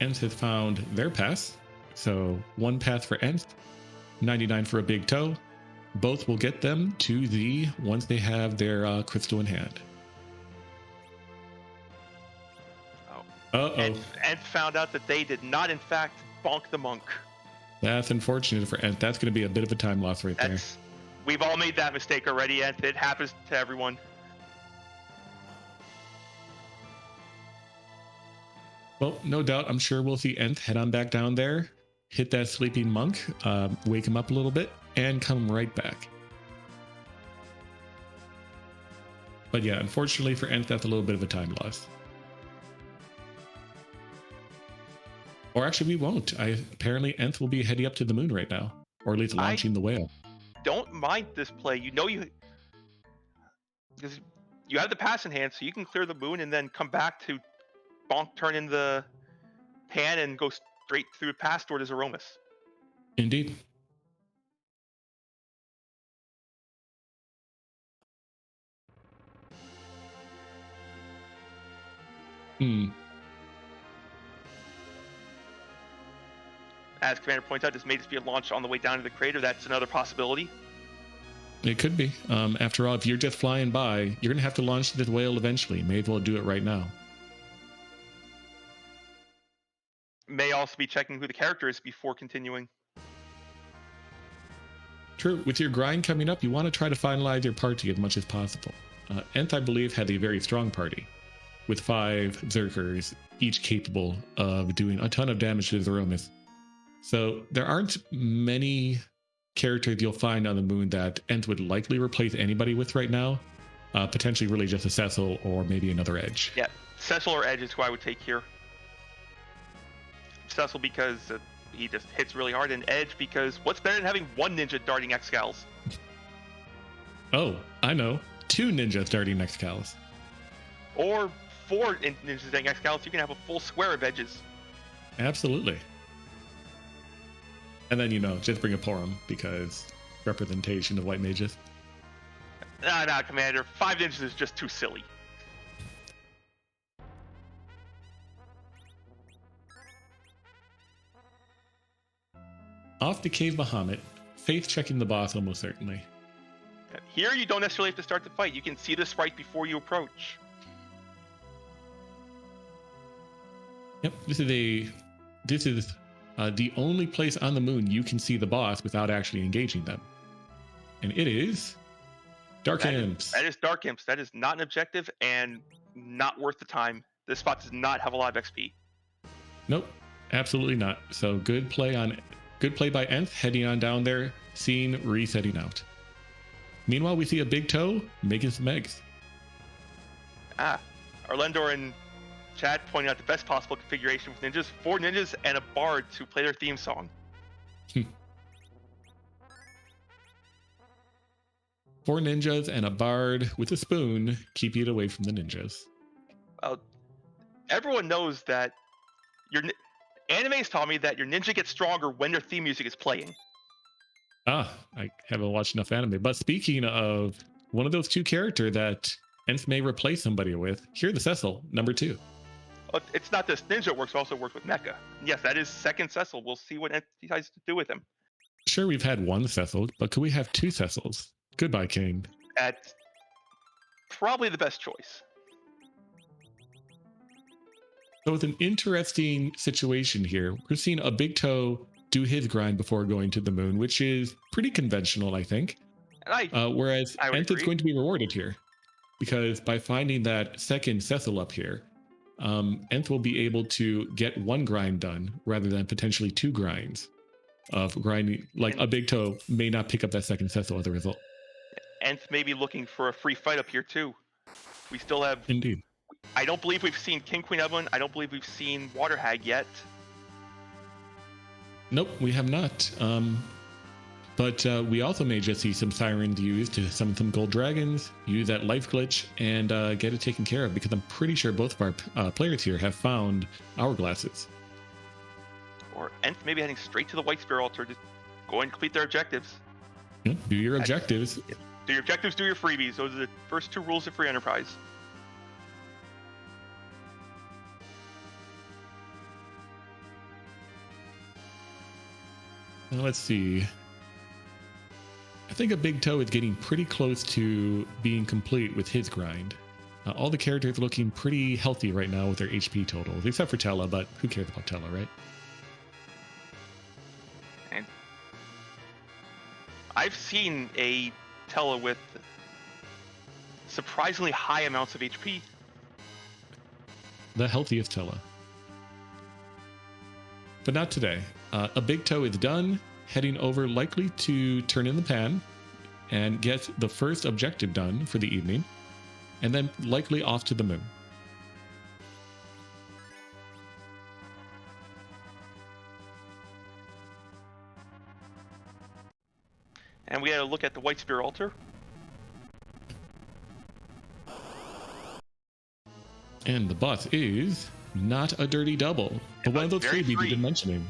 Ents has found their pass. So 1 pass for Ents, 99 for a Big Toe. Both will get them to Z once they have their crystal in hand. And found out that they did not, in fact, bonk the monk. That's unfortunate for Ent. That's going to be a bit of a time loss right there. We've all made that mistake already, Ent. It happens to everyone. Well, no doubt, I'm sure we'll see Ent head on back down there, hit that sleeping monk, wake him up a little bit, and come right back. But yeah, unfortunately for Ent, that's a little bit of a time loss. Or actually, we won't. Apparently, Ent will be heading up to the moon right now, or at least launching the whale. Don't mind this play. Because you have the pass in hand, so you can clear the moon and then come back to bonk, turn in the pan, and go straight through past toward his Aromas. Indeed. As Commander points out, this may just be a launch on the way down to the crater. That's another possibility. It could be. After all, if you're just flying by, you're going to have to launch this whale eventually. May as well do it right now. May also be checking who the character is before continuing. True. With your grind coming up, you want to try to finalize your party as much as possible. Ent, I believe, had a very strong party, with 5 Zerkers, each capable of doing a ton of damage to Zeromus. So there aren't many characters you'll find on the moon that Ent would likely replace anybody with right now. Potentially really just a Cecil or maybe another Edge. Yeah, Cecil or Edge is who I would take here. Cecil because he just hits really hard, and Edge because what's better than having 1 ninja darting Excals? Oh, I know. 2 ninjas darting Excals. Or 4 ninjas darting Excals, you can have a full square of Edges. Absolutely. And then, just bring a Porum because representation of white mages. Nah, Commander. 5 ninjas is just too silly. Off the Cave Bahamut, faith checking the boss almost certainly. Here you don't necessarily have to start the fight. You can see the sprite before you approach. Yep, this is the only place on the moon you can see the boss without actually engaging them. And it is Dark Imps. That is Dark Imps. That is not an objective and not worth the time. This spot does not have a lot of XP. Nope, absolutely not. So good play by Nth, heading on down there, seeing, resetting out. Meanwhile, we see a Big Toe making some eggs. Arlendor and Chat pointing out the best possible configuration with ninjas, 4 ninjas and a bard to play their theme song. 4 ninjas and a bard with a spoon keep you away from the ninjas. Well, everyone knows that anime's taught me that your ninja gets stronger when their theme music is playing. I haven't watched enough anime. But speaking of one of those 2 characters that Nth may replace somebody with, here the Cecil, number 2. It's not just ninja, it also works with mecha. Yes, that is second Cecil. We'll see what Nth decides to do with him. Sure, we've had 1 Cecil, but could we have 2 Cecils? Goodbye, Kane. That's probably the best choice. So it's an interesting situation here. We're seeing a Big Toe do his grind before going to the moon, which is pretty conventional, I think. Whereas Nth is going to be rewarded here, because by finding that second Cecil up here, Nth will be able to get 1 grind done rather than potentially 2 grinds of grinding. Like a Big Toe may not pick up that second Cecil as a result. Nth may be looking for a free fight up here too. We still have. Indeed. I don't believe we've seen King Queen Evelyn. I don't believe we've seen Water Hag yet. Nope, we have not. But we also may just see some sirens used to summon some gold dragons, use that life glitch, and get it taken care of, because I'm pretty sure both of our players here have found hourglasses. Or Nth maybe heading straight to the White Spear altar to go and complete their objectives. Yeah, do your objectives. Do your objectives, do your freebies. Those are the first 2 rules of free enterprise. Now let's see. I think a Big Toe is getting pretty close to being complete with his grind. All the characters are looking pretty healthy right now with their HP totals, except for Tella, but who cares about Tella, right? And I've seen a Tella with surprisingly high amounts of HP. The healthiest Tella. But not today. A Big Toe is done, heading over likely to turn in the pan and get the first objective done for the evening, and then likely off to the moon. And we had a look at the White Spear altar. And the boss is not a dirty double, but one of those freebies you've been mentioning.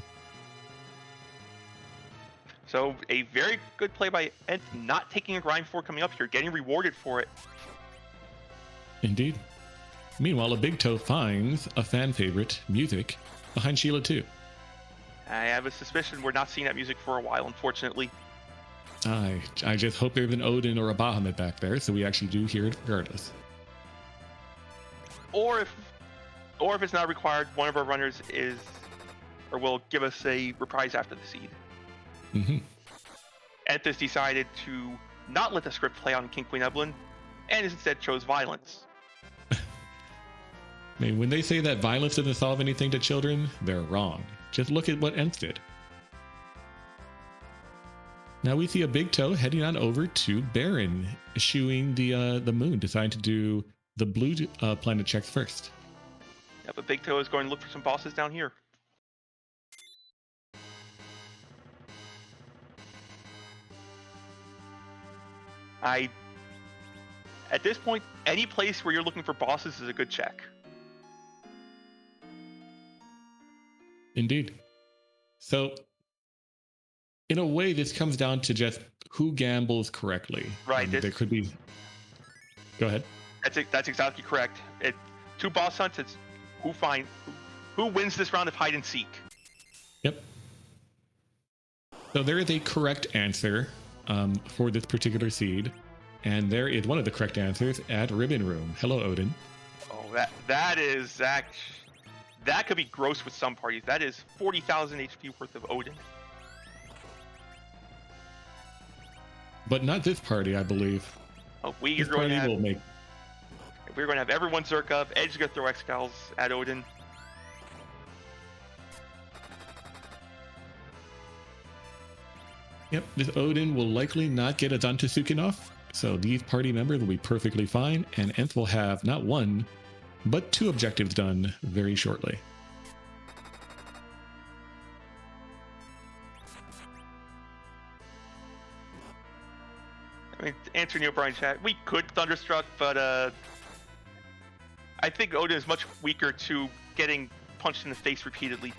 So a very good play by Nth, not taking a grind before coming up here, getting rewarded for it. Indeed. Meanwhile, a Big Toe finds a fan favorite, music, behind Sheila 2. I have a suspicion we're not seeing that music for a while, unfortunately. I just hope there's an Odin or a Bahamut back there, so we actually do hear it regardless. Or if it's not required, one of our runners will give us a reprise after the seed. Mm-hmm. Nth has decided to not let the script play on King Queen Evelyn, and instead chose violence. I mean, when they say that violence doesn't solve anything to children, they're wrong. Just look at what Nth did. Now we see a Big Toe heading on over to Baron, eschewing the moon, deciding to do the blue planet checks first. Yeah, but Big Toe is going to look for some bosses down here. At this point, any place where you're looking for bosses is a good check. Indeed. So, in a way, this comes down to just who gambles correctly. Right. There could be. Go ahead. That's exactly correct. 2 boss hunts. It's who wins this round of hide and seek. Yep. So there is a correct answer for this particular seed, and there is one of the correct answers at Ribbon Room. Hello, Odin. Oh, that could be gross with some parties. That is 40,000 HP worth of Odin. But not this party, I believe. Oh, We're going to have everyone Zerk up. Edge is going to throw Excals at Odin. Yep, this Odin will likely not get a Dantesuken off, so these party members will be perfectly fine, and Nth will have not 1, but 2 objectives done very shortly. I mean, answering your Brian chat, we could Thunderstruck, but I think Odin is much weaker to getting punched in the face repeatedly.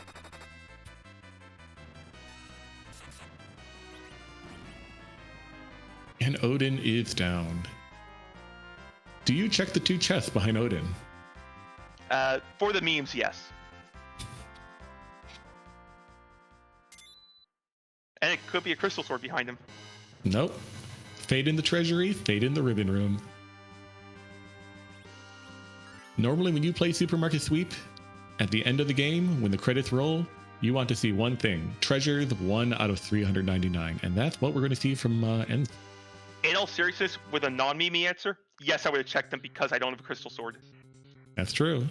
And Odin is down. Do you check the 2 chests behind Odin? For the memes, yes. And it could be a crystal sword behind him. Nope. Fade in the treasury, fade in the ribbon room. Normally when you play Supermarket Sweep, at the end of the game, when the credits roll, you want to see one thing. Treasures 1 out of 399. And that's what we're going to see from Nth. In all seriousness, with a non-meme answer, yes, I would have checked them because I don't have a crystal sword. That's true.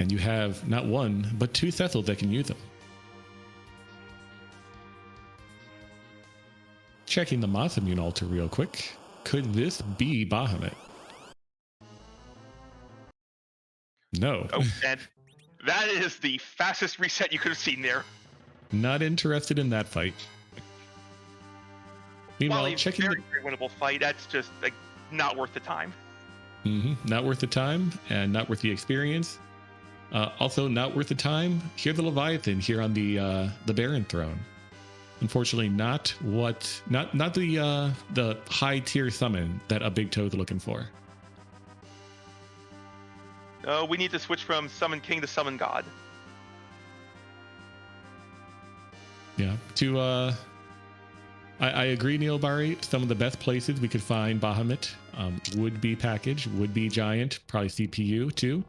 And you have not 1, but 2 Cecils that can use them. Checking the Moss Immune altar real quick. Could this be Bahamut? No. Oh, and that is the fastest reset you could have seen there. Not interested in that fight. Meanwhile, While a checking very winnable fight, that's just like not worth the time. Not worth the time and not worth the experience. Also, not worth the time. Here's the Leviathan here on the Baron throne. Unfortunately, not the high tier summon that a Big Toe is looking for. We need to switch from Summon King to Summon God. Yeah. I agree, Neil Bari. Some of the best places we could find Bahamut would be package, would be giant, probably CPU too,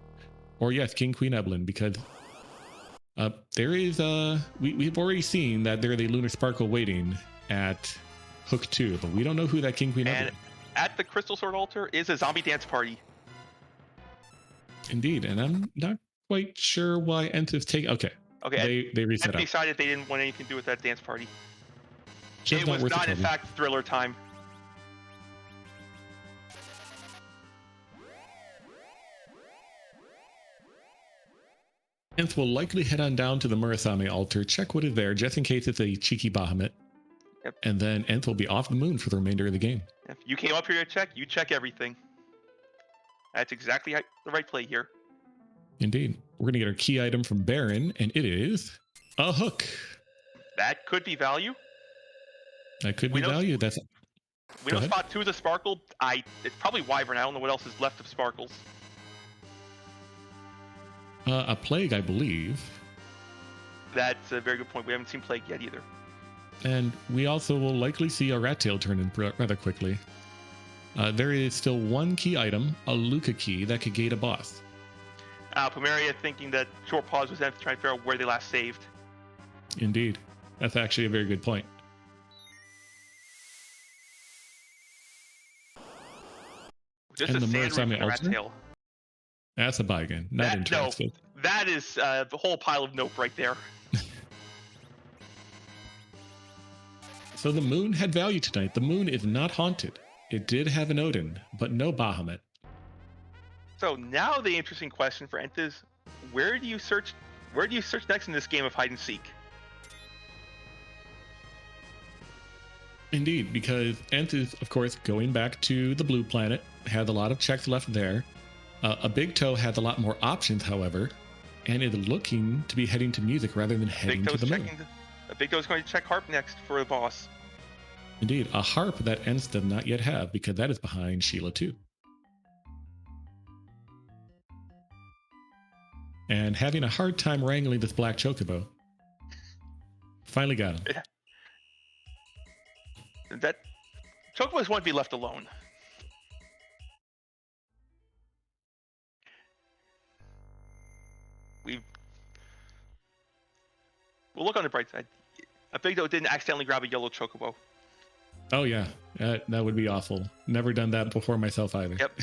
or yes, King Queen Evelyn, because there is we've already seen that there's a Lunar Sparkle waiting at Hook 2, but we don't know who that King Queen Evelyn. And at the Crystal Sword altar is a zombie dance party. Indeed, and I'm not quite sure why Nth is taking. Okay, they reset and up. decided they didn't want anything to do with that dance party. Just it was worth not, the in fact, Thriller time. Nth will likely head on down to the Murasame altar, check what is there, just in case it's a cheeky Bahamut. Yep. And then Nth will be off the moon for the remainder of the game. If you came up here to check, you check everything. That's exactly the right play here. Indeed. We're going to get our key item from Baron, and it is a hook. That could be value. That could be value. We know spot 2 is a Sparkle. It's probably Wyvern. I don't know what else is left of Sparkles. A Plague, I believe. That's a very good point. We haven't seen Plague yet either. And we also will likely see a Rat Tail turn in rather quickly. There is still 1 key item, a Luca key, that could gate a boss. Pomeria thinking that Short Pause was trying to figure out where they last saved. Indeed. That's actually a very good point. Just and a the sand Murasame Rat altar? Tail. That's a buy again. Not interested. No, that is the whole pile of nope right there. So the moon had value tonight. The moon is not haunted. It did have an Odin, but no Bahamut. So now the interesting question for Nth is, where do you search next in this game of hide and seek? Indeed, because Nth is, of course, going back to the blue planet, had a lot of checks left there. A Big Toe had a lot more options, however, and is looking to be heading to music rather than heading to the moon. Big Toe's going to check Harp next for the boss. Indeed, a Harp that Nth does not yet have, because that is behind Sheila 2. And having a hard time wrangling this black Chocobo. Finally got him. That Chocobos want to be left alone. We'll look on the bright side. A Big Toe didn't accidentally grab a yellow Chocobo. Oh yeah, that would be awful. Never done that before myself either. Yep.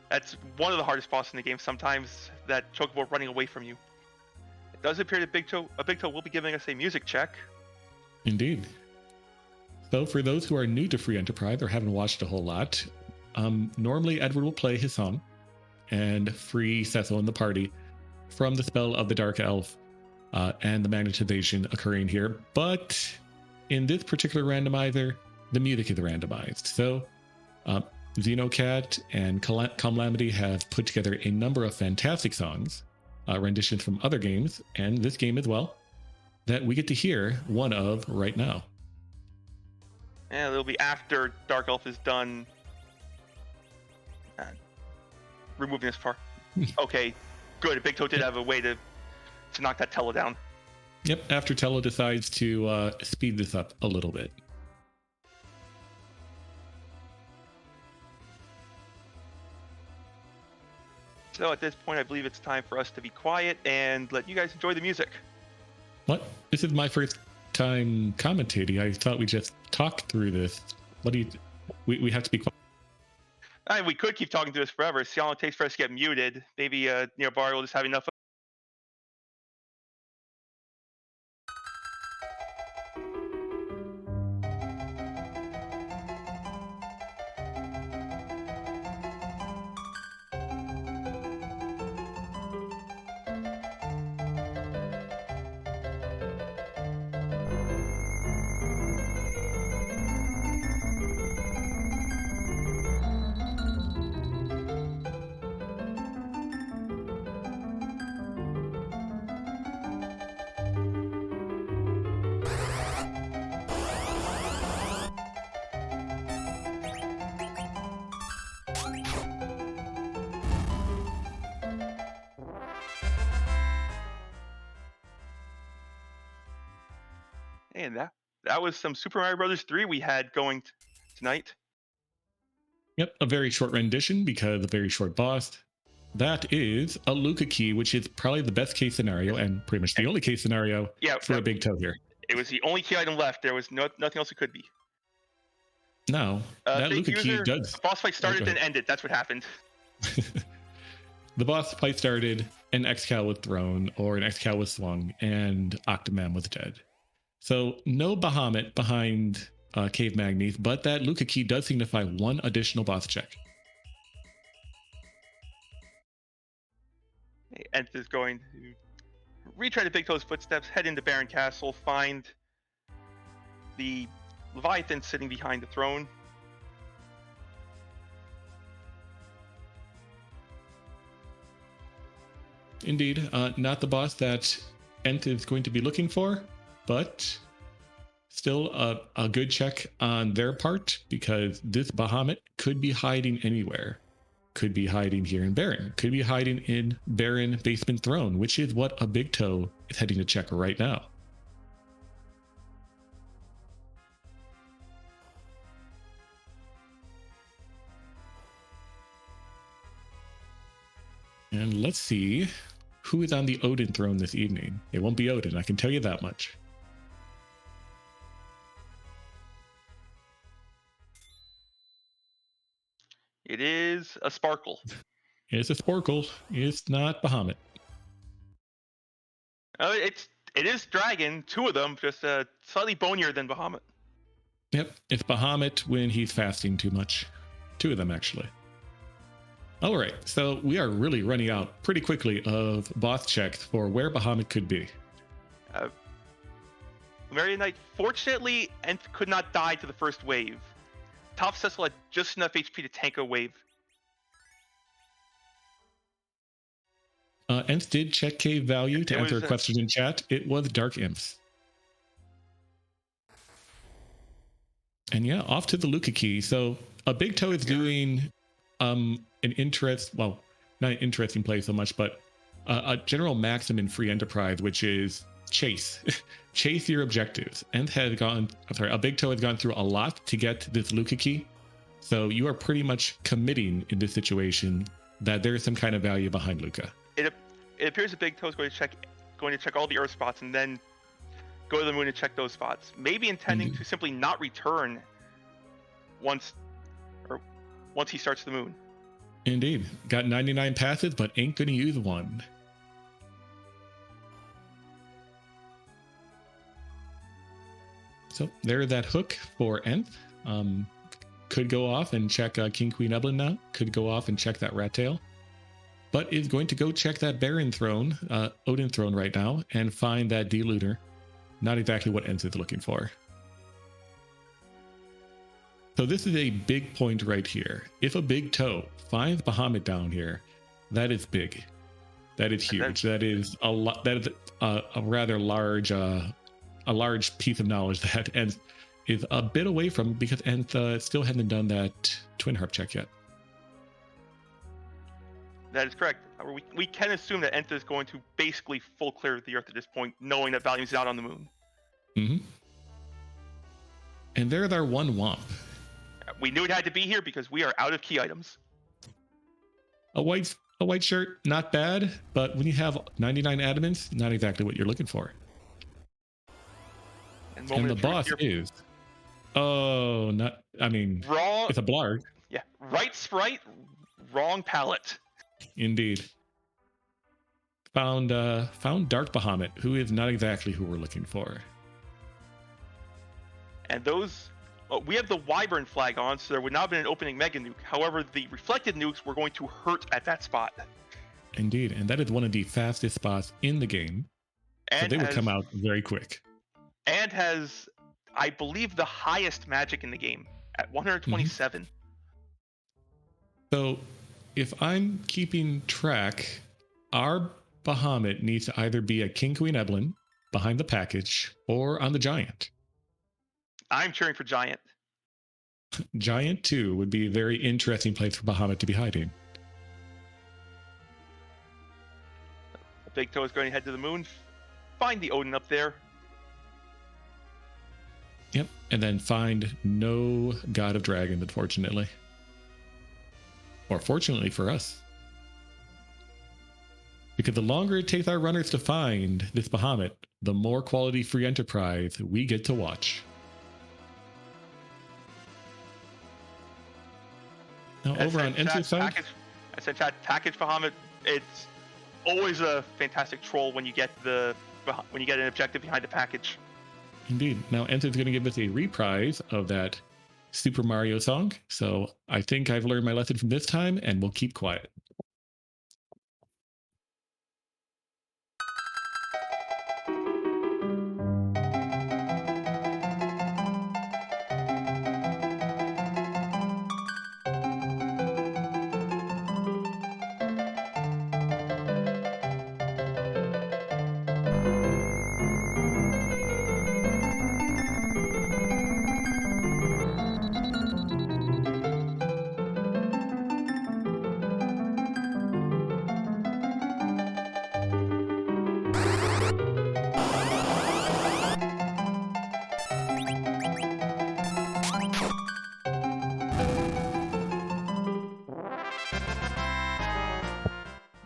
That's one of the hardest bosses in the game. Sometimes that Chocobo running away from you. It does appear that a Big Toe will be giving us a music check. Indeed. So for those who are new to Free Enterprise or haven't watched a whole lot, Normally Edward will play his song and free Cecil and the party from the spell of the Dark Elf and the magnetization occurring here. But in this particular randomizer, the music is randomized. So Xenocat and Calamity have put together a number of fantastic songs, renditions from other games, and this game as well, that we get to hear one of right now. And it'll be after Dark Elf is done removing this part. Okay, good. Big Toe did have a way to knock that Tello down. Yep, after Tello decides to speed this up a little bit. So at this point, I believe it's time for us to be quiet and let you guys enjoy the music. What? This is my first time commentating. I thought we just talked through this. What do you... We have to be quiet. We could keep talking through this forever. See how long it takes for us to get muted. Maybe, Barry will just have enough. And that was some Super Mario Brothers 3 we had going tonight. Yep, a very short rendition because a very short boss. That is a Luca key, which is probably the best case scenario and pretty much the only case scenario for a Big Toe here. It was the only key item left. There was nothing else it could be. No, that Luca key does. The boss fight started, then ended. That's what happened. The boss fight started, an X-Cal was thrown, or an X-Cal was swung, and Octoman was dead. So no Bahamut behind Cave Magnes, but that Luca key does signify one additional boss check. Ent is going to retread the Big Toe's footsteps, head into Baron Castle, find the Leviathan sitting behind the throne. Indeed, not the boss that Ent is going to be looking for, but still a good check on their part, because this Bahamut could be hiding anywhere. Could be hiding here in Baron. Could be hiding in Baron Basement Throne, which is what a Big Toe is heading to check right now. And let's see who is on the Odin throne this evening. It won't be Odin, I can tell you that much. It is a Sparkle. It's a Sporkle. It's not Bahamut. It is Dragon, two of them, just slightly bonier than Bahamut. Yep, it's Bahamut when he's fasting too much. Two of them, actually. All right, so we are really running out pretty quickly of boss checks for where Bahamut could be. Marion Knight, fortunately, Ent could not die to the first wave. Top Cecil had just enough HP to tank a wave. Ent did check cave value to answer a question in chat. It was Dark Imps. And yeah, off to the Luca key. So a Big Toe is doing not an interesting play so much, but a general maxim in free enterprise, which is chase. Chase your objectives. Ent has a Big Toe has gone through a lot to get this Luca key. So you are pretty much committing in this situation that there is some kind of value behind Luca. It appears that Big Toe is going to check all the Earth spots and then go to the moon and check those spots. Maybe intending to simply not return once he starts the moon. Indeed. Got 99 passes, but ain't going to use one. So there's that hook for Nth. could go off and check King Queen Eblin now. Could go off and check that rat tail. But is going to go check that Baron throne, Odin throne right now, and find that Deluder. Not exactly what Enz is looking for. So this is a big point right here. If a big toe finds Bahamut down here, that is big. That is huge. That is a lot. That is a rather large, a large piece of knowledge that Enz is a bit away from, because Enz still hasn't done that twin harp check yet. That is correct. We can assume that Enta is going to basically full clear the Earth at this point, knowing that Valium's out on the moon. Mm-hmm. And there's our one Womp. We knew it had to be here because we are out of key items. A white shirt, not bad, but when you have 99 adamants, not exactly what you're looking for. And the boss is... Oh, not... I mean, wrong. It's a blarg. Yeah, right sprite, wrong palette. Indeed. Found Dark Bahamut, who is not exactly who we're looking for. And those, we have the Wyvern flag on, so there would not have been an opening Mega Nuke. However, the reflected nukes were going to hurt at that spot. Indeed, and that is one of the fastest spots in the game. And so they would come out very quick. And has, I believe, the highest magic in the game at 127. Mm-hmm. So if I'm keeping track, our Bahamut needs to either be a King Queen Eblin behind the package or on the Giant. I'm cheering for Giant. Giant 2 would be a very interesting place for Bahamut to be hiding. Big Toe is going to head to the moon, find the Odin up there. Yep, and then find no God of Dragon, unfortunately. Or fortunately for us. Because the longer it takes our runners to find this Bahamut, the more quality free enterprise we get to watch. Now over on Enter side... I said chat, package Bahamut, it's always a fantastic troll when you get an objective behind the package. Indeed. Now Enter's going to give us a reprise of that Super Mario song. So I think I've learned my lesson from this time, and we'll keep quiet.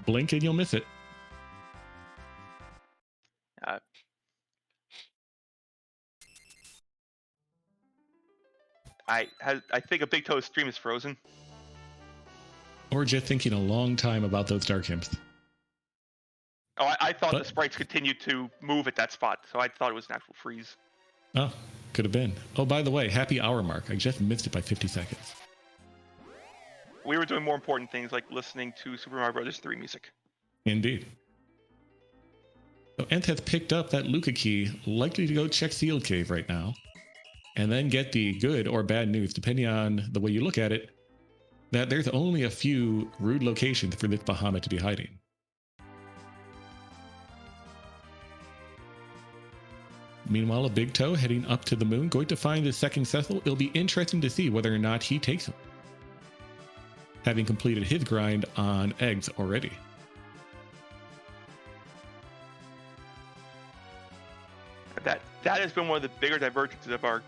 Blink and you'll miss it. I think a Big Toe's stream is frozen. Or just thinking a long time about those dark imps. Oh, I thought the sprites continued to move at that spot, so I thought it was an actual freeze. Oh, could have been. Oh, by the way, happy hour mark. I just missed it by 50 seconds. We were doing more important things like listening to Super Mario Bros. 3 music. Indeed. So Ent has picked up that Luca key, likely to go check Sealed Cave right now, and then get the good or bad news, depending on the way you look at it, that there's only a few rude locations for this Bahamut to be hiding. Meanwhile, a Big Toe heading up to the moon, going to find his second Cecil. It'll be interesting to see whether or not he takes him, having completed his grind on eggs already. That has been one of the bigger divergences of our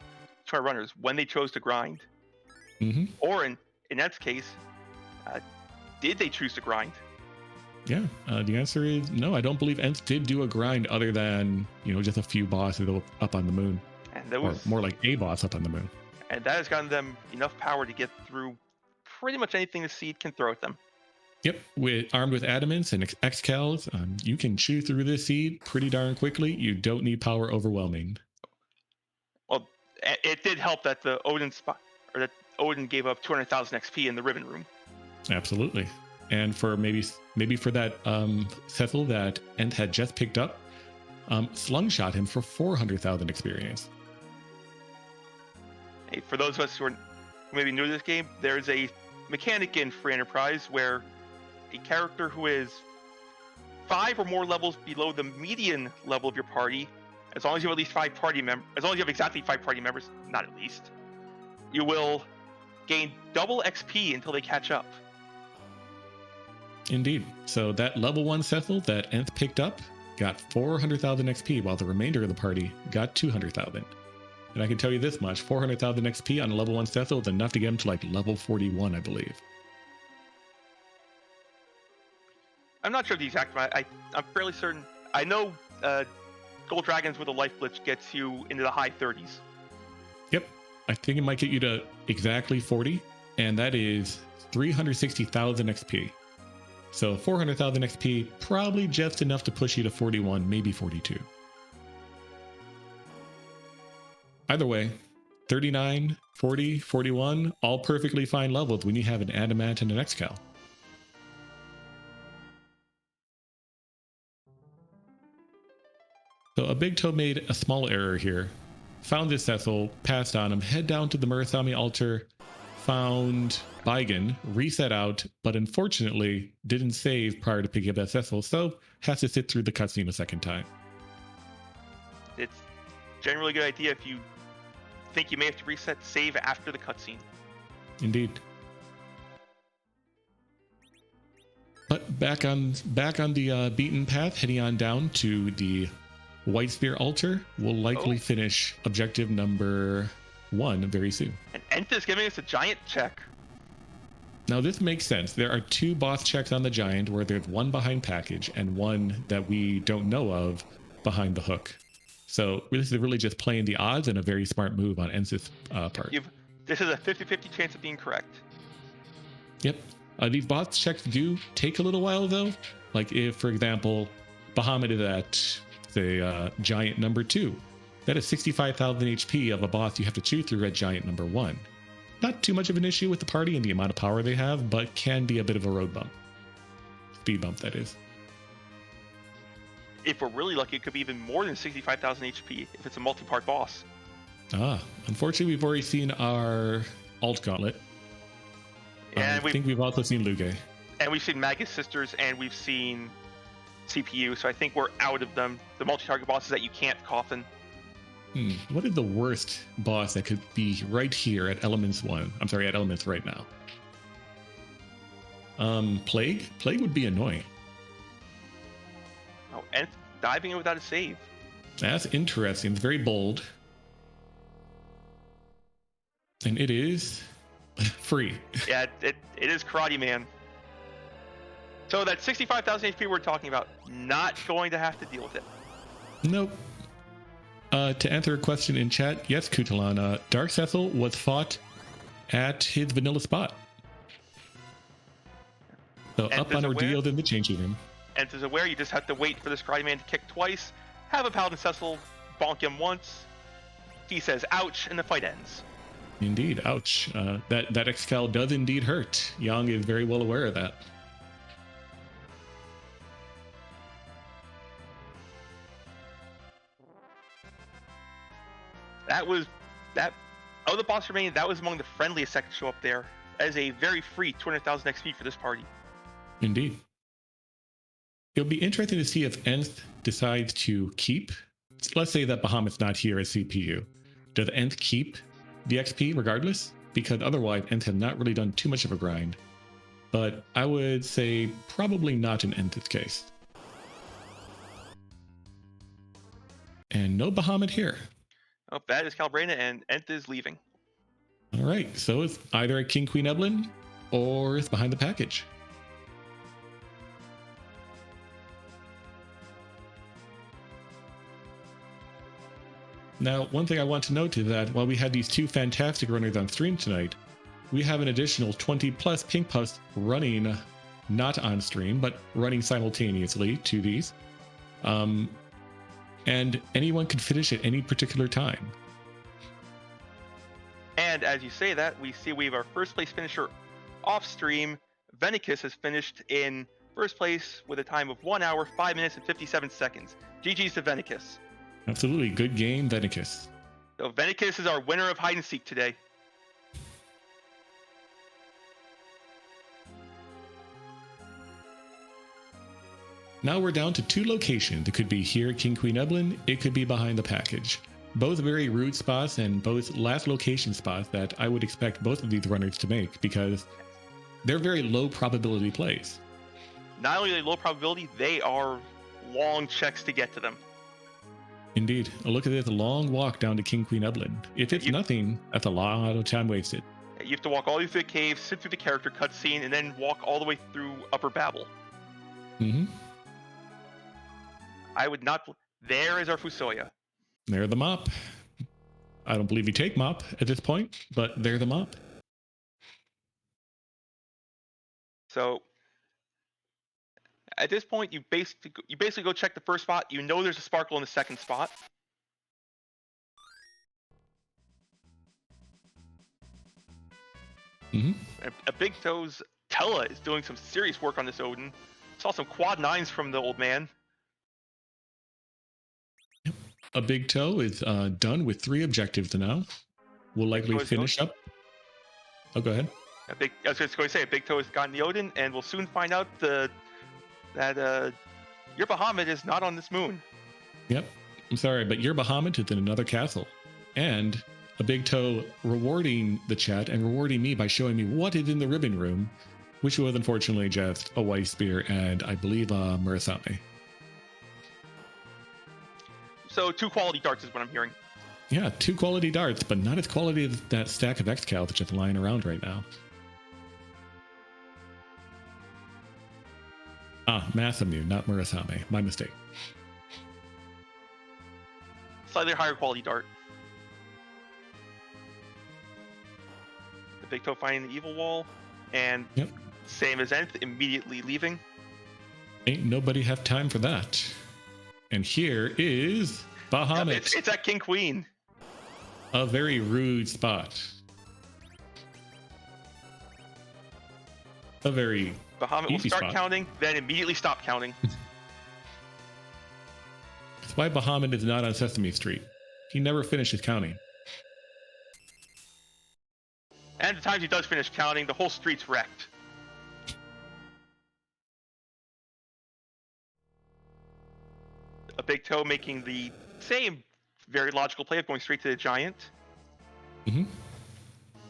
runners when they chose to grind. Mm-hmm. Or in Ed's case, did they choose to grind? Yeah, the answer is no. I don't believe Ents did do a grind other than, just a few bosses up on the moon. And that was or more like a boss up on the moon. And that has gotten them enough power to get through pretty much anything the seed can throw at them. Yep, armed with adamants and excals, you can chew through this seed pretty darn quickly. You don't need power overwhelming. Well, it did help that the Odin spot, or that Odin gave up 200,000 XP in the Ribbon Room. Absolutely. And for maybe for that Cecil that Ent had just picked up, slungshot him for 400,000 experience. Hey, for those of us who are maybe new to this game, there's a mechanic in Free Enterprise where a character who is 5 or more levels below the median level of your party, as long as you have at least 5 party members, as long as you have exactly 5 party members, not at least, you will gain double XP until they catch up. Indeed. So that level 1 Cecil that Nth picked up got 400,000 XP, while the remainder of the party got 200,000. And I can tell you this much, 400,000 XP on a level 1 Cecil is enough to get him to like level 41, I believe. I'm not sure the exact amount. I'm fairly certain. I know Gold Dragons with a Life Blitz gets you into the high 30s. Yep. I think it might get you to exactly 40, and that is 360,000 XP. So 400,000 XP, probably just enough to push you to 41, maybe 42. Either way, 39, 40, 41, all perfectly fine levels when you have an Adamant and an Excal. So a Big Toe made a small error here. Found this Cecil, passed on him, head down to the Murakami altar, found Baigen, reset out, but unfortunately didn't save prior to picking up that Cecil, so has to sit through the cutscene a second time. It's generally a good idea if you think you may have to reset, save after the cutscene. Indeed. But back on the beaten path, heading on down to the White Spear altar. We'll likely finish objective number 1 very soon. And Nth is giving us a giant check. Now this makes sense. There are 2 boss checks on the giant, where there's one behind package and one that we don't know of behind the hook. So this is really just playing the odds, and a very smart move on Nth's part. This is a 50-50 chance of being correct. Yep. These boss checks do take a little while though. Like if, for example, Bahamut is at, say, giant number 2. That is 65,000 HP of a boss you have to chew through at giant number 1. Not too much of an issue with the party and the amount of power they have, but can be a bit of a road bump. Speed bump, that is. If we're really lucky, it could be even more than 65,000 HP if it's a multi-part boss. Unfortunately, we've already seen our alt gauntlet. And I think we've also seen Luge. And we've seen Magus Sisters, and we've seen CPU, so I think we're out of them. The multi-target bosses that you can't coffin. What is the worst boss that could be right here at Elements 1? I'm sorry, at Elements right now. Plague? Plague would be annoying. Oh, and diving in without a save. That's interesting. It's very bold. And it is free. Yeah, it is Karate Man. So that 65,000 HP we're talking about, not going to have to deal with it. Nope. To answer a question in chat, yes, Kutalan, Dark Cecil was fought at his vanilla spot. So And up on Ordeal in the changing room. And is aware you just have to wait for this Karate Man to kick twice, have a Paladin Cecil bonk him once, he says ouch, and the fight ends. Indeed, ouch. That Excal does indeed hurt. Yang is very well aware of that. Of the boss remaining, that was among the friendliest that could show up there, as a very free 200,000 XP for this party. Indeed. It'll be interesting to see if Nth decides to keep. Let's say that Bahamut's not here as CPU. Does Nth keep the XP regardless? Because otherwise, Nth has not really done too much of a grind. But I would say probably not in Nth's case. And no Bahamut here. Oh, that is Calbrena, and Nth is leaving. All right, so it's either a King Queen Evelyn or it's behind the package. Now, one thing I want to note is that while we had these 2 fantastic runners on stream tonight, we have an additional 20 plus Pink Puffs running, not on stream, but running simultaneously to these. And anyone can finish at any particular time. And And as you say that, we see we have our first place finisher off stream. Venicus has finished in first place with a time of 1 hour, 5 minutes, and 57 seconds. GG's to Venicus. Absolutely. Good game, Venicus. So Venicus is our winner of hide and seek today. Now we're down to 2 locations. It could be here at King Queen Eblin. It could be behind the package. Both very rude spots and both last location spots that I would expect both of these runners to make because they're very low probability plays. Not only are they low probability, they are long checks to get to them. Indeed. A look at this long walk down to King Queen Eblin. If it's nothing, that's a lot of time wasted. You have to walk all the way through the cave, sit through the character cutscene, and then walk all the way through Upper Babel. Mm-hmm. I would not... There is our Fusoya. They're the mop. I don't believe you take mop at this point, but they're the mop. So at this point, you basically go check the first spot. You know there's a sparkle in the second spot. Mm-hmm. A Big Toe's Tella is doing some serious work on this Odin. Saw some quad 9s from the old man. A Big Toe is done with 3 objectives now. We'll likely finish up. Oh, go ahead. I was just going to say, a Big Toe has gotten the Odin, and we'll soon find out that your Bahamut is not on this moon. Yep. I'm sorry, but your Bahamut is in another castle. And a Big Toe rewarding the chat and rewarding me by showing me what is in the ribbon room, which was unfortunately just a White Spear and I believe Murasame. So 2 quality darts is what I'm hearing. Yeah, 2 quality darts, but not as quality as that stack of X-Cal that's just lying around right now. Masamune, not Murasame. My mistake. Slightly higher quality dart. The Big Toe finding the evil wall, and same as Nth, immediately leaving. Ain't nobody have time for that. And here is Bahamut. Yep, it's at King Queen. A very rude spot. A very Bahamut will start spot. counting, then immediately stop counting. That's why Bahamut is not on Sesame Street. He never finishes counting. And the times he does finish counting, the whole street's wrecked. A Big Toe making the same very logical play of going straight to the giant. Mm-hmm.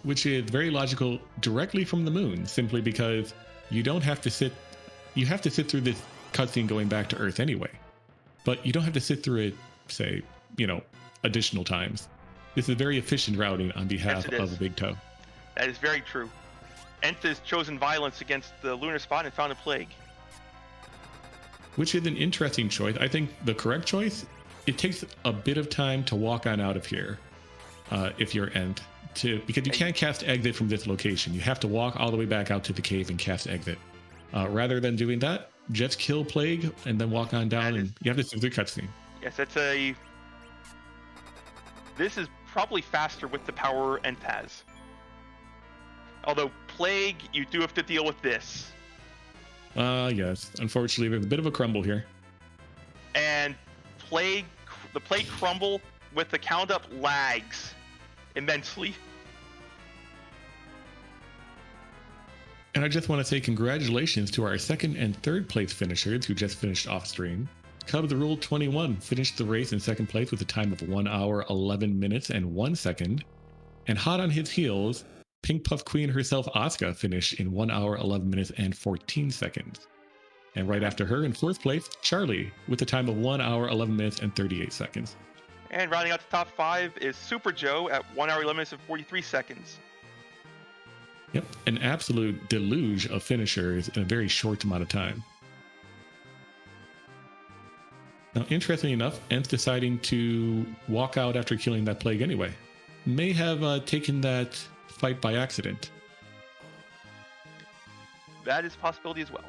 Which is very logical directly from the moon, simply because you don't have to sit. You have to sit through this cutscene going back to Earth anyway, but you don't have to sit through it, say, additional times. This is very efficient routing on behalf of a Big Toe. That is very true. Nth has chosen violence against the lunar spot and found a plague. Which is an interesting choice. I think the correct choice, it takes a bit of time to walk on out of here if you're Nth. Because you can't cast exit from this location. You have to walk all the way back out to the cave and cast exit. Rather than doing that, just kill Plague and then walk on down, and you have to sit through the cutscene. Yes, this is probably faster with the power Nth has. Although Plague, you do have to deal with this. Yes. Unfortunately, there's a bit of a crumble here. And the Plague crumble with the count up lags immensely. And I just want to say congratulations to our 2nd and 3rd place finishers who just finished off stream. Cubs Rule 21 finished the race in 2nd place with a time of 1 hour, 11 minutes, and 1 second. And hot on his heels, Pink Puff Queen herself, Asuka, finished in 1 hour, 11 minutes, and 14 seconds. And right after her in 4th place, Charlie, with a time of 1 hour, 11 minutes, and 38 seconds. And rounding out the top 5 is Super Joe at 1 hour, 11 minutes, and 43 seconds. Yep, an absolute deluge of finishers in a very short amount of time. Now, interestingly enough, Nth deciding to walk out after killing that Plague anyway. May have taken that fight by accident. That is a possibility as well.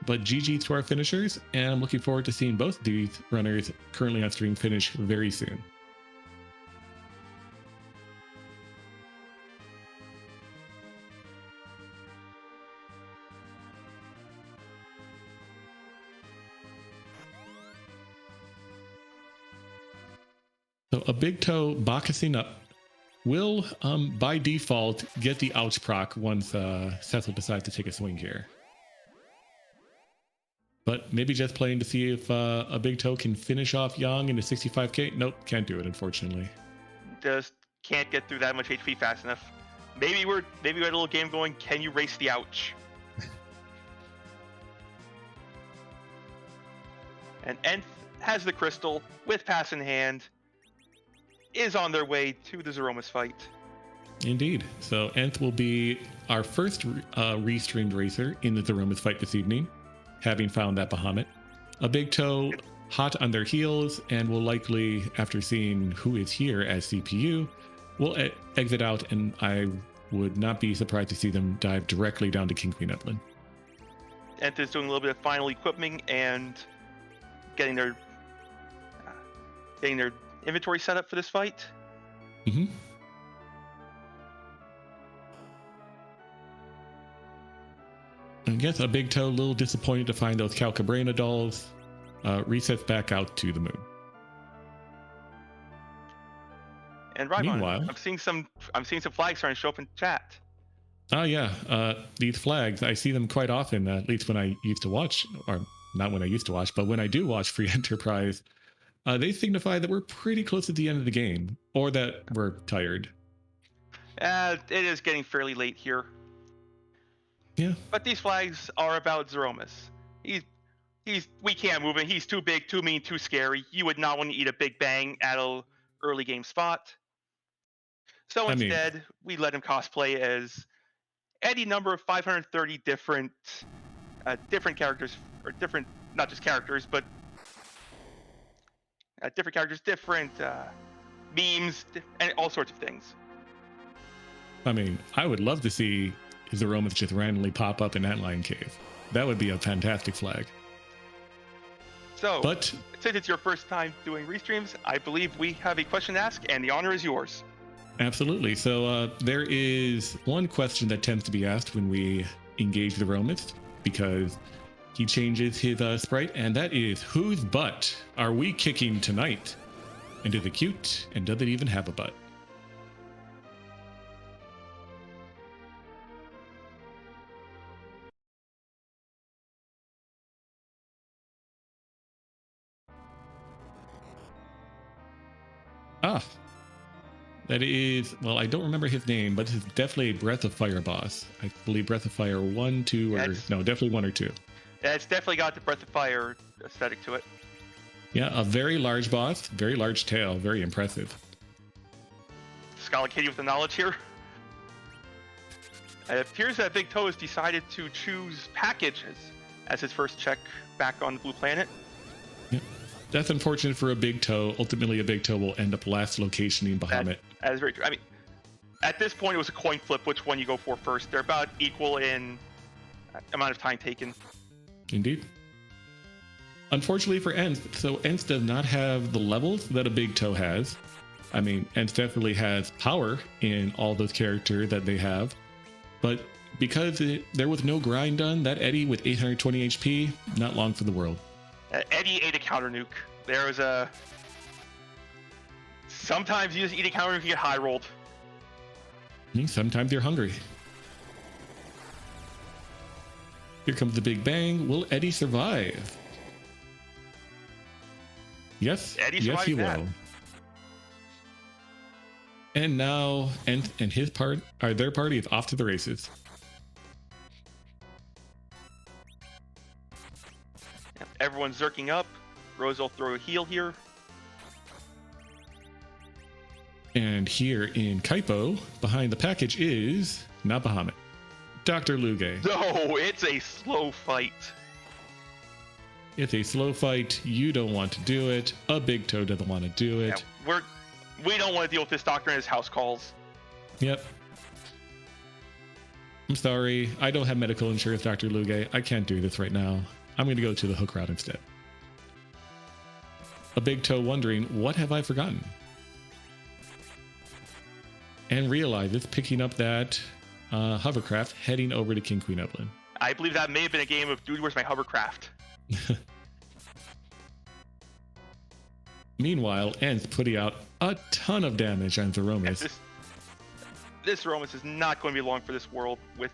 But GG to our finishers, and I'm looking forward to seeing both of these runners currently on stream finish very soon. So a big toe boxing up will, by default, get the ouch proc once Cecil decides to take a swing here. But maybe just playing to see if a big toe can finish off Yang into 65k. Nope, can't do it, unfortunately. Just can't get through that much HP fast enough. Maybe we had a little game going. Can you race the ouch? And Nth has the crystal with pass in hand. Is on their way to the Zeromus fight. Indeed. So Nth will be our first restreamed racer in the Zeromus fight this evening, having found that Bahamut. A big toe hot on their heels, and will likely, after seeing who is here as CPU, will exit out, and I would not be surprised to see them dive directly down to King Queen Upland. Nth is doing a little bit of final equipping and getting their inventory set up for this fight. Mm-hmm. I guess a big toe, a little disappointed to find those Calcabrina dolls. Resets back out to the moon. And Rymon, Meanwhile, I'm seeing some flags starting to show up in chat. Oh yeah, these flags, I see them quite often, at least when I used to watch, or not when I used to watch, but when I do watch Free Enterprise. They signify that we're pretty close at the end of the game, or that we're tired. It is getting fairly late here. Yeah. But these flags are about Zeromus. We can't move him. He's too big, too mean, too scary. You would not want to eat a big bang at an early game spot. So instead, we let him cosplay as any number of 530 different characters, or different, not just characters, but different characters, different memes, and all sorts of things. I mean, I would love to see Zeromus just randomly pop up in that lion cave. That would be a fantastic flag. So, since it's your first time doing restreams, I believe we have a question to ask, and the honor is yours. Absolutely. So there is one question that tends to be asked when we engage Zeromus, because he changes his sprite, and that is, whose butt are we kicking tonight? And is it cute? And does it even have a butt? Ah, that is, well, I don't remember his name, but it's definitely a Breath of Fire boss. I believe Breath of Fire 1, 2, or no, definitely 1 or 2. Yeah, it's definitely got the Breath of Fire aesthetic to it. Yeah, a very large boss, very large tail, very impressive. Scholar Kitty with the knowledge here. It appears that Big Toe has decided to choose Package as his first check back on the Blue Planet. Yeah. That's unfortunate for a big toe. Ultimately, a big toe will end up last location in Bahamut. That is very true. I mean, at this point, it was a coin flip which one you go for first. They're about equal in amount of time taken. Indeed. Unfortunately for Nth, so Nth does not have the levels that a big toe has. I mean, Nth definitely has power in all those characters that they have. But because there was no grind done, that Eddie with 820 HP, not long for the world. Eddie ate a counter nuke. There was a... Sometimes you just eat a counter nuke, you get high rolled. I mean, sometimes you're hungry. Here comes the big bang. Will Eddie survive? Yes, yes he will. And now, and his part, or their party is off to the races. Everyone's zerking up. Rose will throw a heal here. And here in Kaipo, behind the package is not Bahamut, Dr. Luge. No, it's a slow fight. It's a slow fight. You don't want to do it. A big toe doesn't want to do it. Yeah, we don't want to deal with this doctor and his house calls. Yep. I'm sorry. I don't have medical insurance, Dr. Luge. I can't do this right now. I'm going to go to the hook route instead. A big toe wondering, what have I forgotten? And realize it's picking up that hovercraft heading over to King Queen Evelyn. I believe that may have been a game of Dude, Where's My Hovercraft? Meanwhile, Nth putting out a ton of damage on Zeromus. This Zeromus is not going to be long for this world with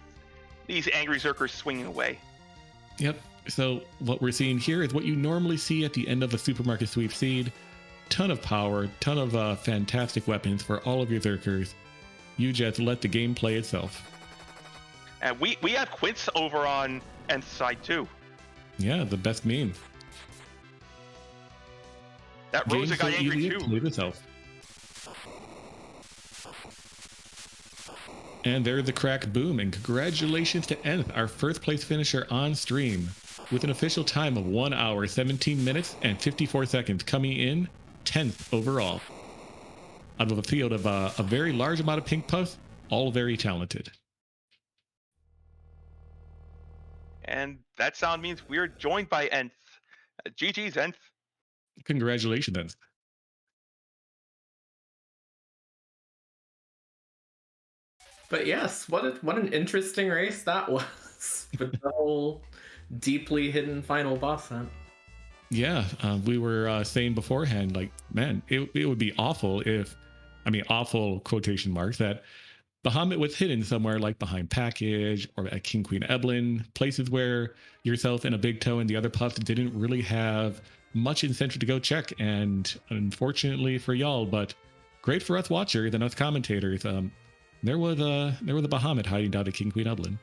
these angry Zerkers swinging away. Yep. So what we're seeing here is what you normally see at the end of a supermarket sweep seed. Ton of power, ton of fantastic weapons for all of your Zerkers. You just let the game play itself. And we have Quince over on Nth side too. Yeah, the best meme. That Rosa got angry too. Play itself. And there's the crack boom, and congratulations to Nth, our first place finisher on stream, with an official time of 1 hour, 17 minutes, and 54 seconds, coming in 10th overall. Out of a field of a very large amount of pink puffs, all very talented. And that sound means we're joined by Nth. GG's, Nth. Congratulations, Nth. But yes, what an interesting race that was with the whole deeply hidden final boss hunt. Yeah, we were saying beforehand, like, man, it would be awful if, I mean, awful quotation marks, that Bahamut was hidden somewhere like behind Package or at King Queen Evelyn, places where yourself and a big toe and the other puffs didn't really have much incentive to go check. And unfortunately for y'all, but great for us watchers and us commentators, there was a Bahamut hiding down at King Queen Evelyn.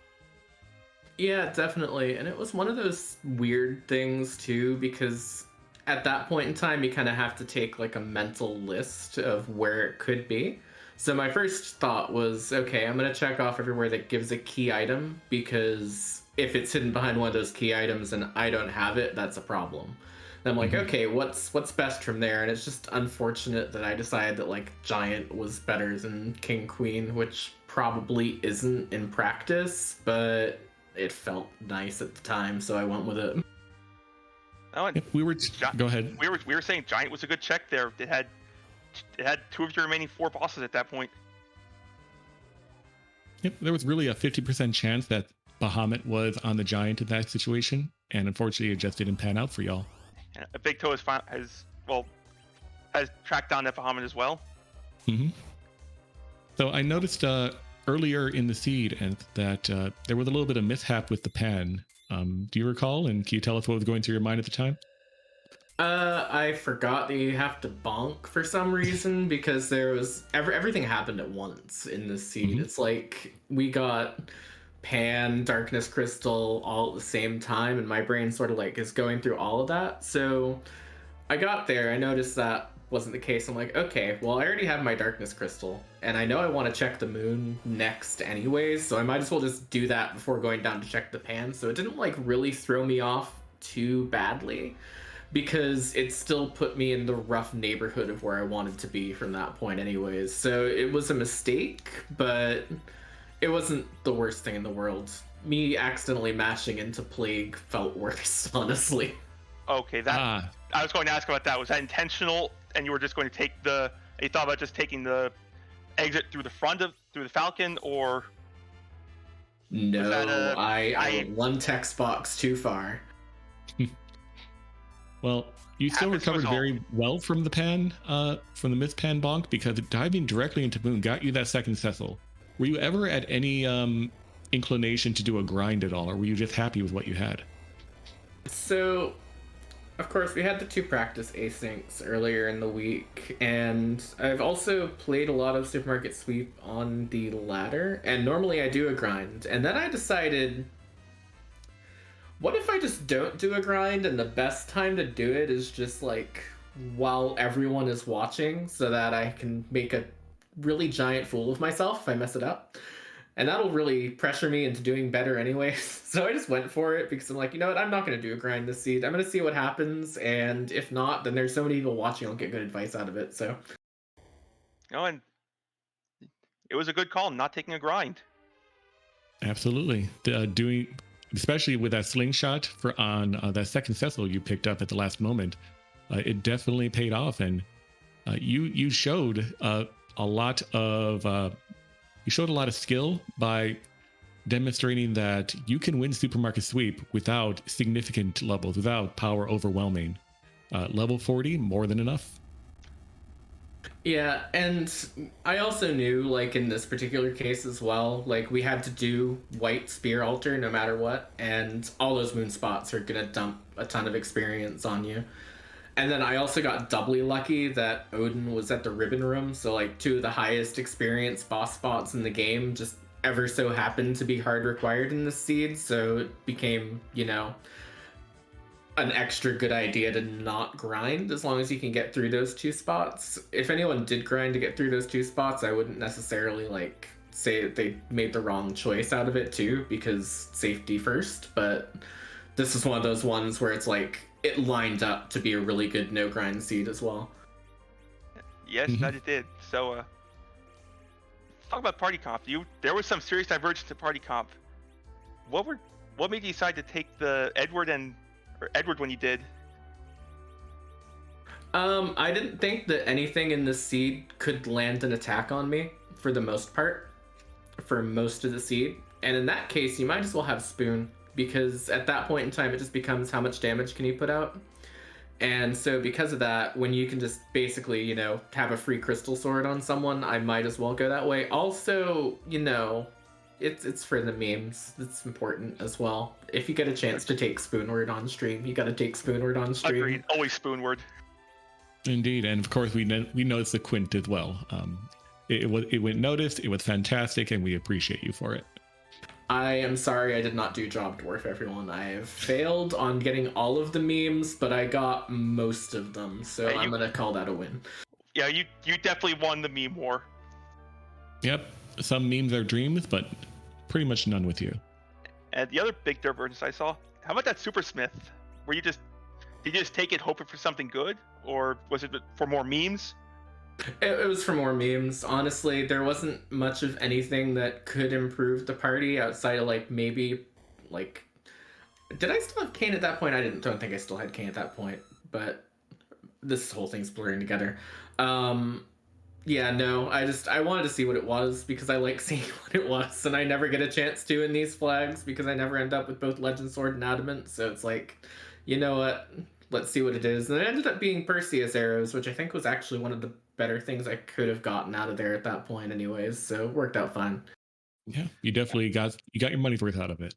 Yeah, definitely. And it was one of those weird things too, because at that point in time you kind of have to take like a mental list of where it could be. So my first thought was, okay, I'm going to check off everywhere that gives a key item, because if it's hidden behind one of those key items and I don't have it, that's a problem. And I'm like, okay, what's best from there? And it's just unfortunate that I decided that like Giant was better than King Queen, which probably isn't in practice, but it felt nice at the time, so I went with it. Oh, and we were go ahead. We were saying Giant was a good check there. It had two of your remaining 4 bosses at that point. Yep, there was really a 50% chance that Bahamut was on the Giant in that situation, and unfortunately it just didn't pan out for y'all. And a big toe has tracked down that Bahamut as well. Mm-hmm. So I noticed earlier in the seed and that there was a little bit of mishap with the pan. Do you recall, and can you tell us what was going through your mind at the time? I forgot that you have to bonk for some reason, because there was everything happened at once in this seed. Mm-hmm. It's like we got Pan, Darkness Crystal all at the same time, and my brain sort of like is going through all of that. So I got there, I noticed that wasn't the case. I'm like, okay, well, I already have my Darkness Crystal, and I know I want to check the moon next anyways, so I might as well just do that before going down to check the pan. So it didn't like really throw me off too badly, because it still put me in the rough neighborhood of where I wanted to be from that point anyways. So it was a mistake, but it wasn't the worst thing in the world. Me accidentally mashing into Plague felt worse, honestly. Okay, I was going to ask about that. Was that intentional, and you were just going to take you thought about just taking the exit through the front of through the Falcon, or? No, I went one text box too far. Well, you still recovered very well from the pan, from the missed pan bonk, because diving directly into Moon got you that second Cecil. Were you ever at any inclination to do a grind at all, or were you just happy with what you had? So, of course, we had the 2 practice asyncs earlier in the week, and I've also played a lot of Supermarket Sweep on the ladder, and normally I do a grind. And then I decided, what if I just don't do a grind, and the best time to do it is just like while everyone is watching, so that I can make a really giant fool of myself if I mess it up. And that'll really pressure me into doing better anyways. So I just went for it, because I'm like, you know what, I'm not going to do a grind this seed. I'm going to see what happens, and if not, then there's so many people watching, I'll get good advice out of it. So. Oh, and it was a good call not taking a grind. Absolutely. Doing, especially with that slingshot for on that second Cecil you picked up at the last moment, it definitely paid off, and you showed a lot of skill by demonstrating that you can win Supermarket Sweep without significant levels, without power overwhelming. Level 40, more than enough. Yeah, and I also knew, like, in this particular case as well, like, we had to do White Spear Altar no matter what, and all those moon spots are gonna dump a ton of experience on you. And then I also got doubly lucky that Odin was at the Ribbon Room, so, like, two of the highest experience boss spots in the game just ever so happened to be hard required in the seed, so it became, an extra good idea to not grind as long as you can get through those two spots. If anyone did grind to get through those two spots, I wouldn't necessarily like say that they made the wrong choice out of it too, because safety first. But this is one of those ones where it's like it lined up to be a really good no grind seed as well. Yes, that it did. So, let's talk about party comp. There was some serious divergence in party comp. What made you decide to take the Edward when you did? I didn't think that anything in this seed could land an attack on me for the most part, for most of the seed. And in that case, you might as well have Spoon, because at that point in time, it just becomes how much damage can you put out. And so because of that, when you can just basically, have a free crystal sword on someone, I might as well go that way. Also, it's for the memes. It's important as well. If you get a chance to take Spoonward on stream, you got to take Spoonward on stream. Agreed. Always Spoonward. Indeed, and of course we noticed the Quint as well. It went noticed. It was fantastic, and we appreciate you for it. I am sorry I did not do Job Dwarf, everyone. I have failed on getting all of the memes, but I got most of them, so I'm gonna call that a win. Yeah, you definitely won the meme war. Yep, some memes are dreams, but pretty much none with you. And the other big divergence I saw, how about that Supersmith? Did you just take it hoping for something good, or was it for more memes? It was for more memes. Honestly, there wasn't much of anything that could improve the party outside of maybe did I still have Kane at that point? Don't think I still had Kane at that point, but this whole thing's blurring together. Yeah, no, I wanted to see what it was because I like seeing what it was, and I never get a chance to in these flags because I never end up with both Legend Sword and Adamant, so it's like, you know what, let's see what it is. And it ended up being Perseus arrows, which I think was actually one of the better things I could have gotten out of there at that point anyways, so it worked out fine. Yeah, you definitely got your money's worth out of it.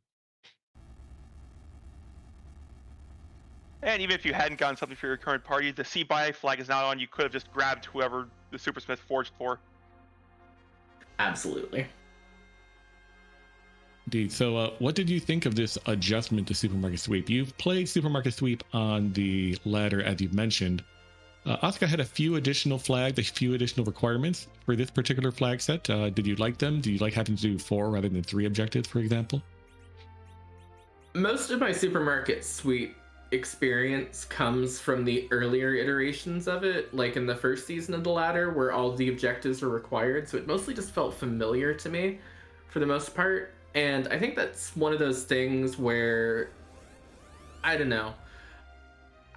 And even if you hadn't gotten something for your current party, the C-Buy flag is not on. You could have just grabbed whoever the Supersmith forged for. Absolutely. Indeed. So what did you think of this adjustment to Supermarket Sweep? You've played Supermarket Sweep on the ladder, as you've mentioned. Asuka had a few additional flags, a few additional requirements for this particular flag set. Did you like them? Do you like having to do 4 rather than 3 objectives, for example? Most of my Supermarket Sweep experience comes from the earlier iterations of it, like in the first season of the ladder where all the objectives were required, so it mostly just felt familiar to me for the most part. And I think that's one of those things where, I don't know,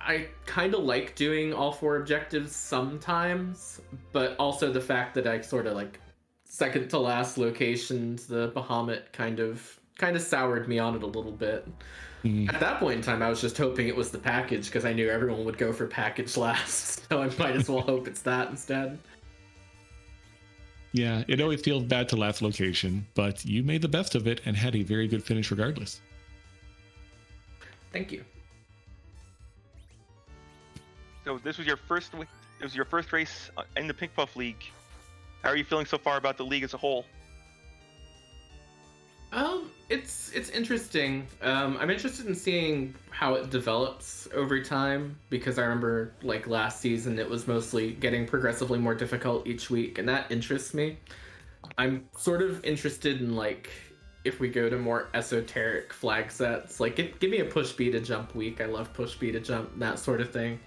I kind of like doing all 4 objectives sometimes, but also the fact that I sort of second to last locations, the Bahamut kind of soured me on it a little bit. At that point in time, I was just hoping it was the package because I knew everyone would go for package last, so I might as well hope it's that instead. Yeah, it always feels bad to last location, but you made the best of it and had a very good finish regardless. Thank you. So this was your first race in the Pink Puff League. How are you feeling so far about the league as a whole? It's interesting. I'm interested in seeing how it develops over time because I remember last season it was mostly getting progressively more difficult each week, and that interests me. I'm sort of interested in if we go to more esoteric flag sets, give me a push B to jump week. I love push B to jump, that sort of thing.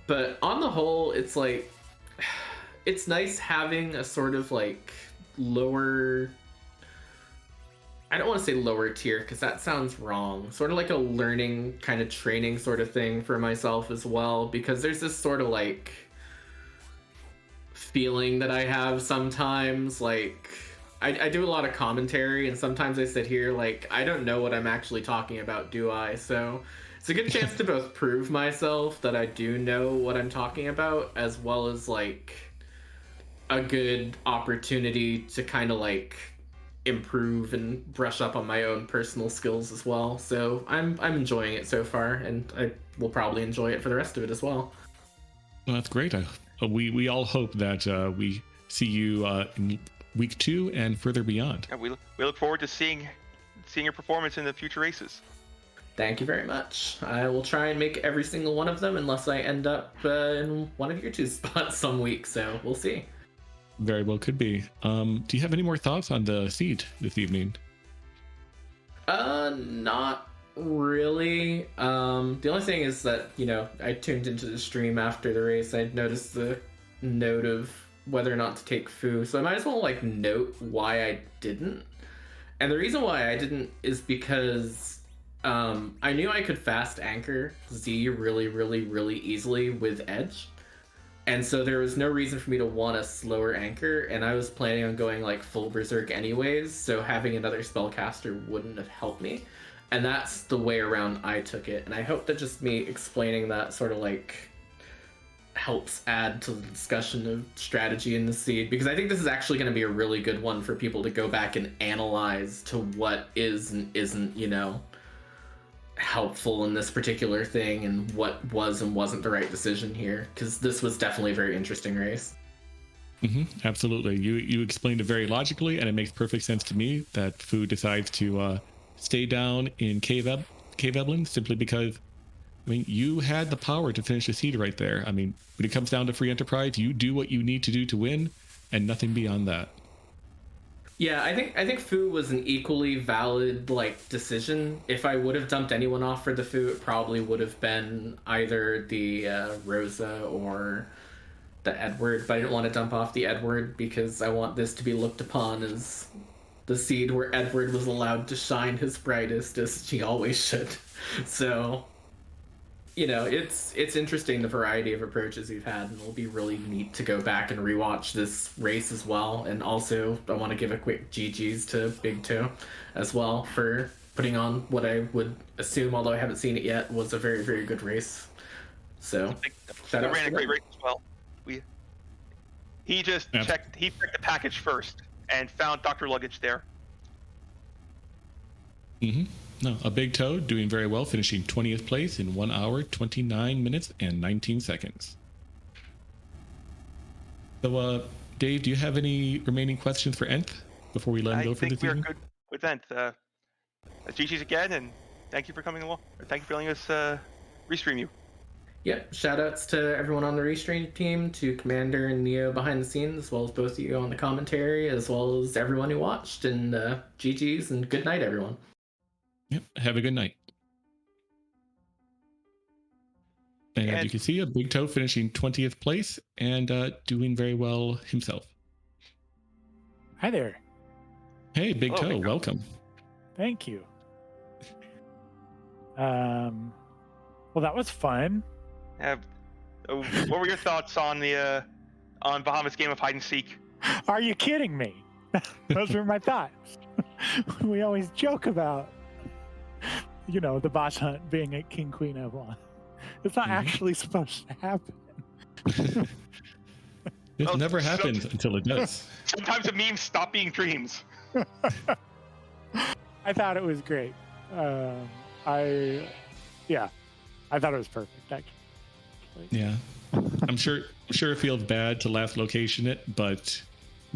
But on the whole, it's it's nice having a sort of lower, I don't want to say lower tier because that sounds wrong. Sort of like a learning kind of training sort of thing for myself as well, because there's this sort of like feeling that I have sometimes. Like I do a lot of commentary, and sometimes I sit here like I don't know what I'm actually talking about, do I? So it's a good chance to both prove myself that I do know what I'm talking about, as well as like a good opportunity to kind of like improve and brush up on my own personal skills as well. So I'm enjoying it so far, and I will probably enjoy it for the rest of it as well. Well, that's great. We all hope that we see you in week 2 and further beyond. Yeah, we look forward to seeing your performance in the future races. Thank you very much. I will try and make every single one of them, unless I end up in one of your 2 spots some week. So we'll see. Very well could be. Do you have any more thoughts on the seed this evening? Not really. The only thing is that, I tuned into the stream after the race. I noticed the note of whether or not to take foo, so I might as well like note why I didn't. And the reason why I didn't is because I knew I could fast anchor Z really, really, really easily with Edge. And so there was no reason for me to want a slower anchor, and I was planning on going like full berserk anyways, so having another spellcaster wouldn't have helped me. And that's the way around I took it, and I hope that just me explaining that sort of like helps add to the discussion of strategy in the seed, because I think this is actually going to be a really good one for people to go back and analyze to what is and isn't, helpful in this particular thing, and what was and wasn't the right decision here, because this was definitely a very interesting race. Absolutely. You explained it very logically, and it makes perfect sense to me that Fu decides to stay down in Cave Eblin simply because, I mean, you had the power to finish the seed right there. I mean, when it comes down to free enterprise, you do what you need to do to win, and nothing beyond that. Yeah, I think Fu was an equally valid like decision. If I would have dumped anyone off for the Fu, it probably would have been either the Rosa or the Edward. But I didn't want to dump off the Edward because I want this to be looked upon as the seed where Edward was allowed to shine his brightest, as he always should. So, it's interesting, the variety of approaches we've had, and it'll be really neat to go back and rewatch this race as well. And also, I want to give a quick GG's to Big Toe as well for putting on what I would assume, although I haven't seen it yet, was a very, very good race. So, shout out. Ran a great race as well. He just checked the package first and found Dr. Luggage there. No, a Big Toe doing very well, finishing 20th place in 1 hour, 29 minutes, and 19 seconds. So, Dave, do you have any remaining questions for Nth before we let him go for the season? I think we're good with Nth. GG's again, and thank you for coming along. Thank you for letting us restream you. Yep, shoutouts to everyone on the restream team, to Commander and Neo behind the scenes, as well as both of you on the commentary, as well as everyone who watched, and GG's, and good night, everyone. Yep, have a good night. And as you can see, a Big Toe finishing 20th place and doing very well himself. Hi there. Hey, Big Toe, welcome. Thank you. Well, that was fun. What were your thoughts on the on Bahamut's game of hide and seek? Are you kidding me? Those were my thoughts. We always joke about, the boss hunt being at King Queen Evelyn. It's not actually supposed to happen. It never happens until it does. Sometimes the memes stop being dreams. I thought it was great. I thought it was perfect, actually. Yeah. I'm sure it feels bad to last location it, but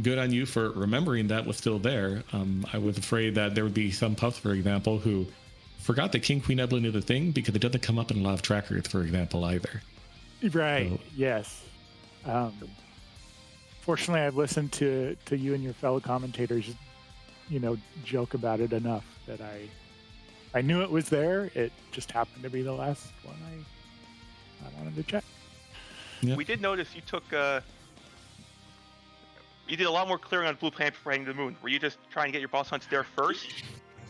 good on you for remembering that was still there. I was afraid that there would be some puffs, for example, who forgot that King Queen Evelyn is a thing because it doesn't come up in a lot of trackers, for example, either. Right. So, yes. Fortunately, I've listened to you and your fellow commentators, joke about it enough that I knew it was there. It just happened to be the last one I wanted to check. Yep. We did notice you took you did a lot more clearing on Blue Planet before heading to the moon. Were you just trying to get your boss hunts there first?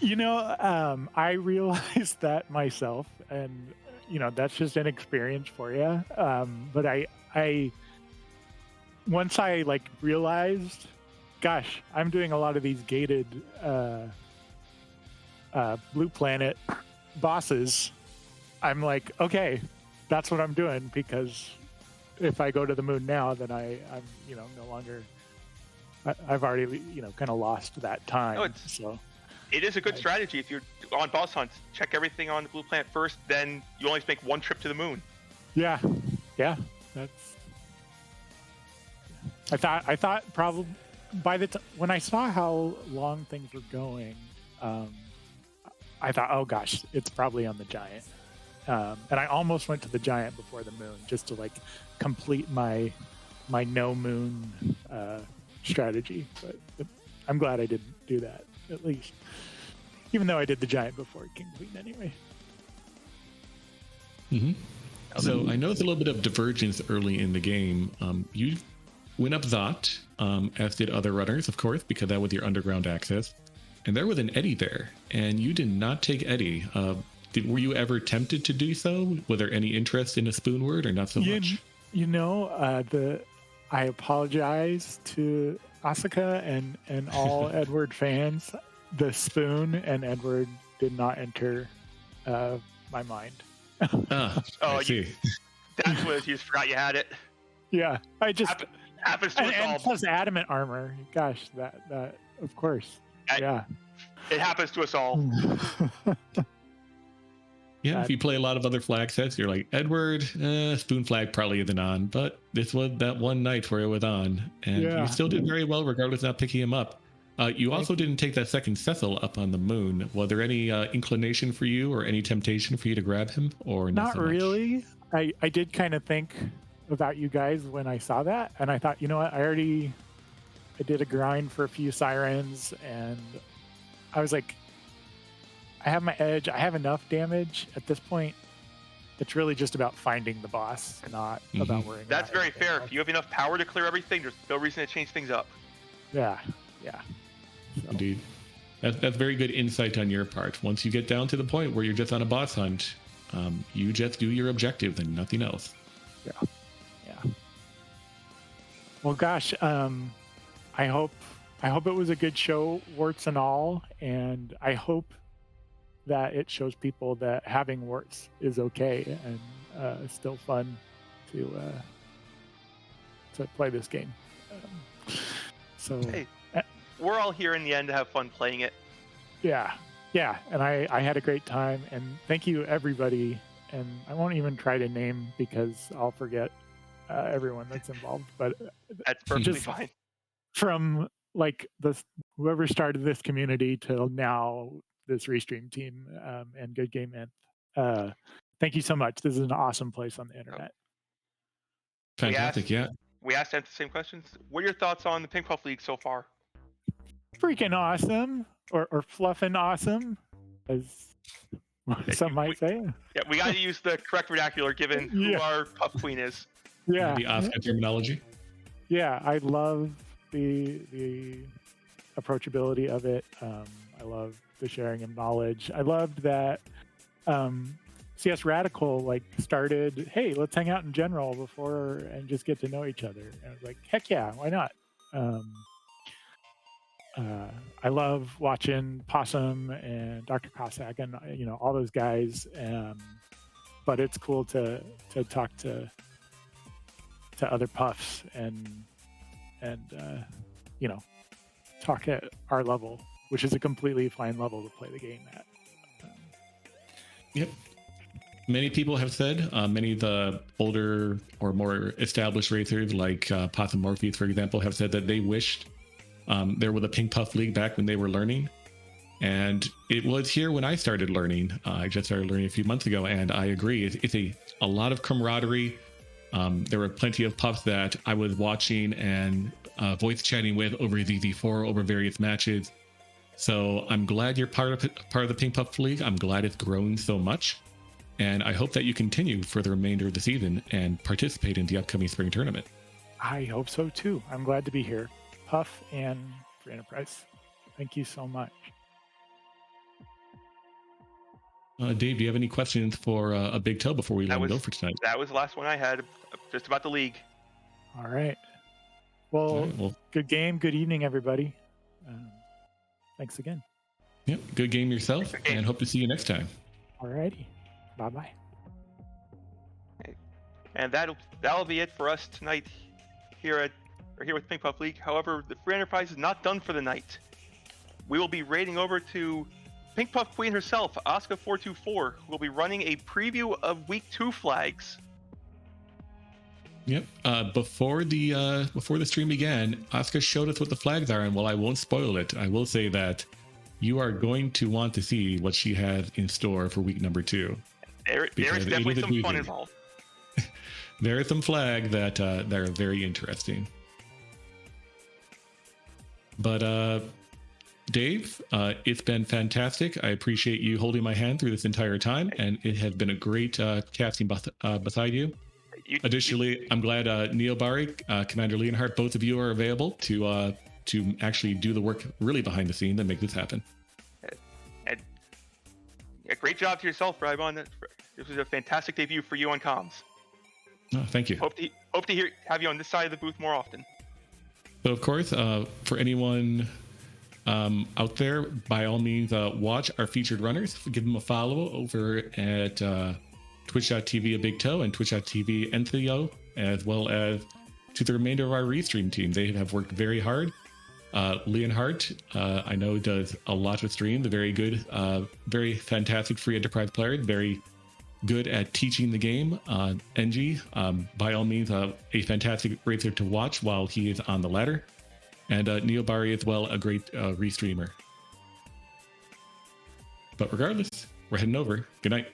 I realized that myself, and that's just an experience for you. But I once I like realized, gosh, I'm doing a lot of these gated blue planet bosses. I'm like, okay, that's what I'm doing, because if I go to the moon now, then I'm no longer. I've already kind of lost that time. No, so it is a good strategy if you're on boss hunts. Check everything on the blue planet first, then you only make one trip to the moon. Yeah, that's. I thought probably by the when I saw how long things were going, I thought, oh gosh, it's probably on the giant, and I almost went to the giant before the moon just to like complete my no moon strategy. But I'm glad I didn't do that, at least, even though I did the giant before King Queen anyway. So I know there's a little bit of divergence early in the game. You went up Zot, as did other runners, of course, because that was your underground access. And there was an Eddie there, and you did not take Eddie. Were you ever tempted to do so? Was there any interest in a spoon word, or not so much? I apologize to Asuka and all Edward fans. The spoon and Edward did not enter my mind. I see. That's what you just forgot you had it. Yeah, I just happens to us all. And plus adamant armor. Gosh, that of course. Yeah, it happens to us all. Yeah, if you play a lot of other flag sets, you're like, Edward, spoon flag probably isn't on, but this was that one night where it was on, and you still did very well regardless of not picking him up. You also didn't take that second Cecil up on the moon. Was there any inclination for you or any temptation for you to grab him, or not so really? I did kind of think about you guys when I saw that, and I thought, you know what, I did a grind for a few sirens, and I was like, I have my edge. I have enough damage at this point. It's really just about finding the boss, not about worrying. That's very fair. If you have enough power to clear everything, there's no reason to change things up. Yeah. So. Indeed. That's very good insight on your part. Once you get down to the point where you're just on a boss hunt, you just do your objective and nothing else. Yeah. Well, gosh, I hope it was a good show, warts and all, and I hope that it shows people that having warts is okay and still fun to play this game. Hey, we're all here in the end to have fun playing it. Yeah, and I had a great time, and thank you everybody. And I won't even try to name because I'll forget everyone that's involved. But that's perfectly fine. From like whoever started this community till now, this Restream team and Good Game Inc. Thank you so much. This is an awesome place on the internet. Fantastic, We asked them the same questions. What are your thoughts on the Pink Puff League so far? Freaking awesome, or fluffing awesome, as some might say. Yeah, we got to use the correct vernacular given who our Puff Queen is. Yeah, the Oscar terminology. Yeah, I love the approachability of it. I love the sharing of knowledge. I loved that CS Radical started, hey, let's hang out in general before and just get to know each other. And I was like, heck yeah, why not? I love watching Possum and Dr. Cossack and all those guys. But it's cool to talk to other puffs and talk at our level, which is a completely fine level to play the game at. Yep. Many people have said, many of the older or more established racers like Possum Morpheus, for example, have said that they wished there was a Pink Puff League back when they were learning. And it was here when I started learning. I just started learning a few months ago, and I agree. It's a lot of camaraderie. There were plenty of puffs that I was watching and voice chatting with over ZZ4 over various matches. So I'm glad you're part of the Pink Puff League. I'm glad it's grown so much. And I hope that you continue for the remainder of the season and participate in the upcoming spring tournament. I hope so too. I'm glad to be here. Puff and for Enterprise. Thank you so much. Dave, do you have any questions for a Big Toe before we let him go for tonight? That was the last one I had, just about the league. All right. Well, good game. Good evening, everybody. Thanks again. Yep. Good game yourself, and hope to see you next time. All righty. Bye-bye. And that'll be it for us tonight here with Pink Puff League. However, the Free Enterprise is not done for the night. We will be raiding over to Pink Puff Queen herself, FF4FE, who will be running a preview of Week 2 flags. Yep. Before the stream began, Asuka showed us what the flags are, and while I won't spoil it, I will say that you are going to want to see what she has in store for week number 2. There is definitely some fun involved. There are some flags that are very interesting. But Dave, it's been fantastic. I appreciate you holding my hand through this entire time, and it has been a great casting beside you. Additionally, I'm glad Neobari, Commander Leonhardt, both of you are available to actually do the work really behind the scenes and make this happen. And great job to yourself, Rybon. This was a fantastic debut for you on comms. Oh, thank you. Hope to have you on this side of the booth more often. So, of course, for anyone out there, by all means, watch our featured runners. Give them a follow over at twitch.tv a Big Toe and twitch.tv Entheo, as well as to the remainder of our restream team. They have worked very hard. Leonhardt, I know, does a lot of streams. A very good, very fantastic free enterprise player. Very good at teaching the game. NG, by all means, a fantastic racer to watch while he is on the ladder. And Neobari as well, a great restreamer. But regardless, we're heading over. Good night.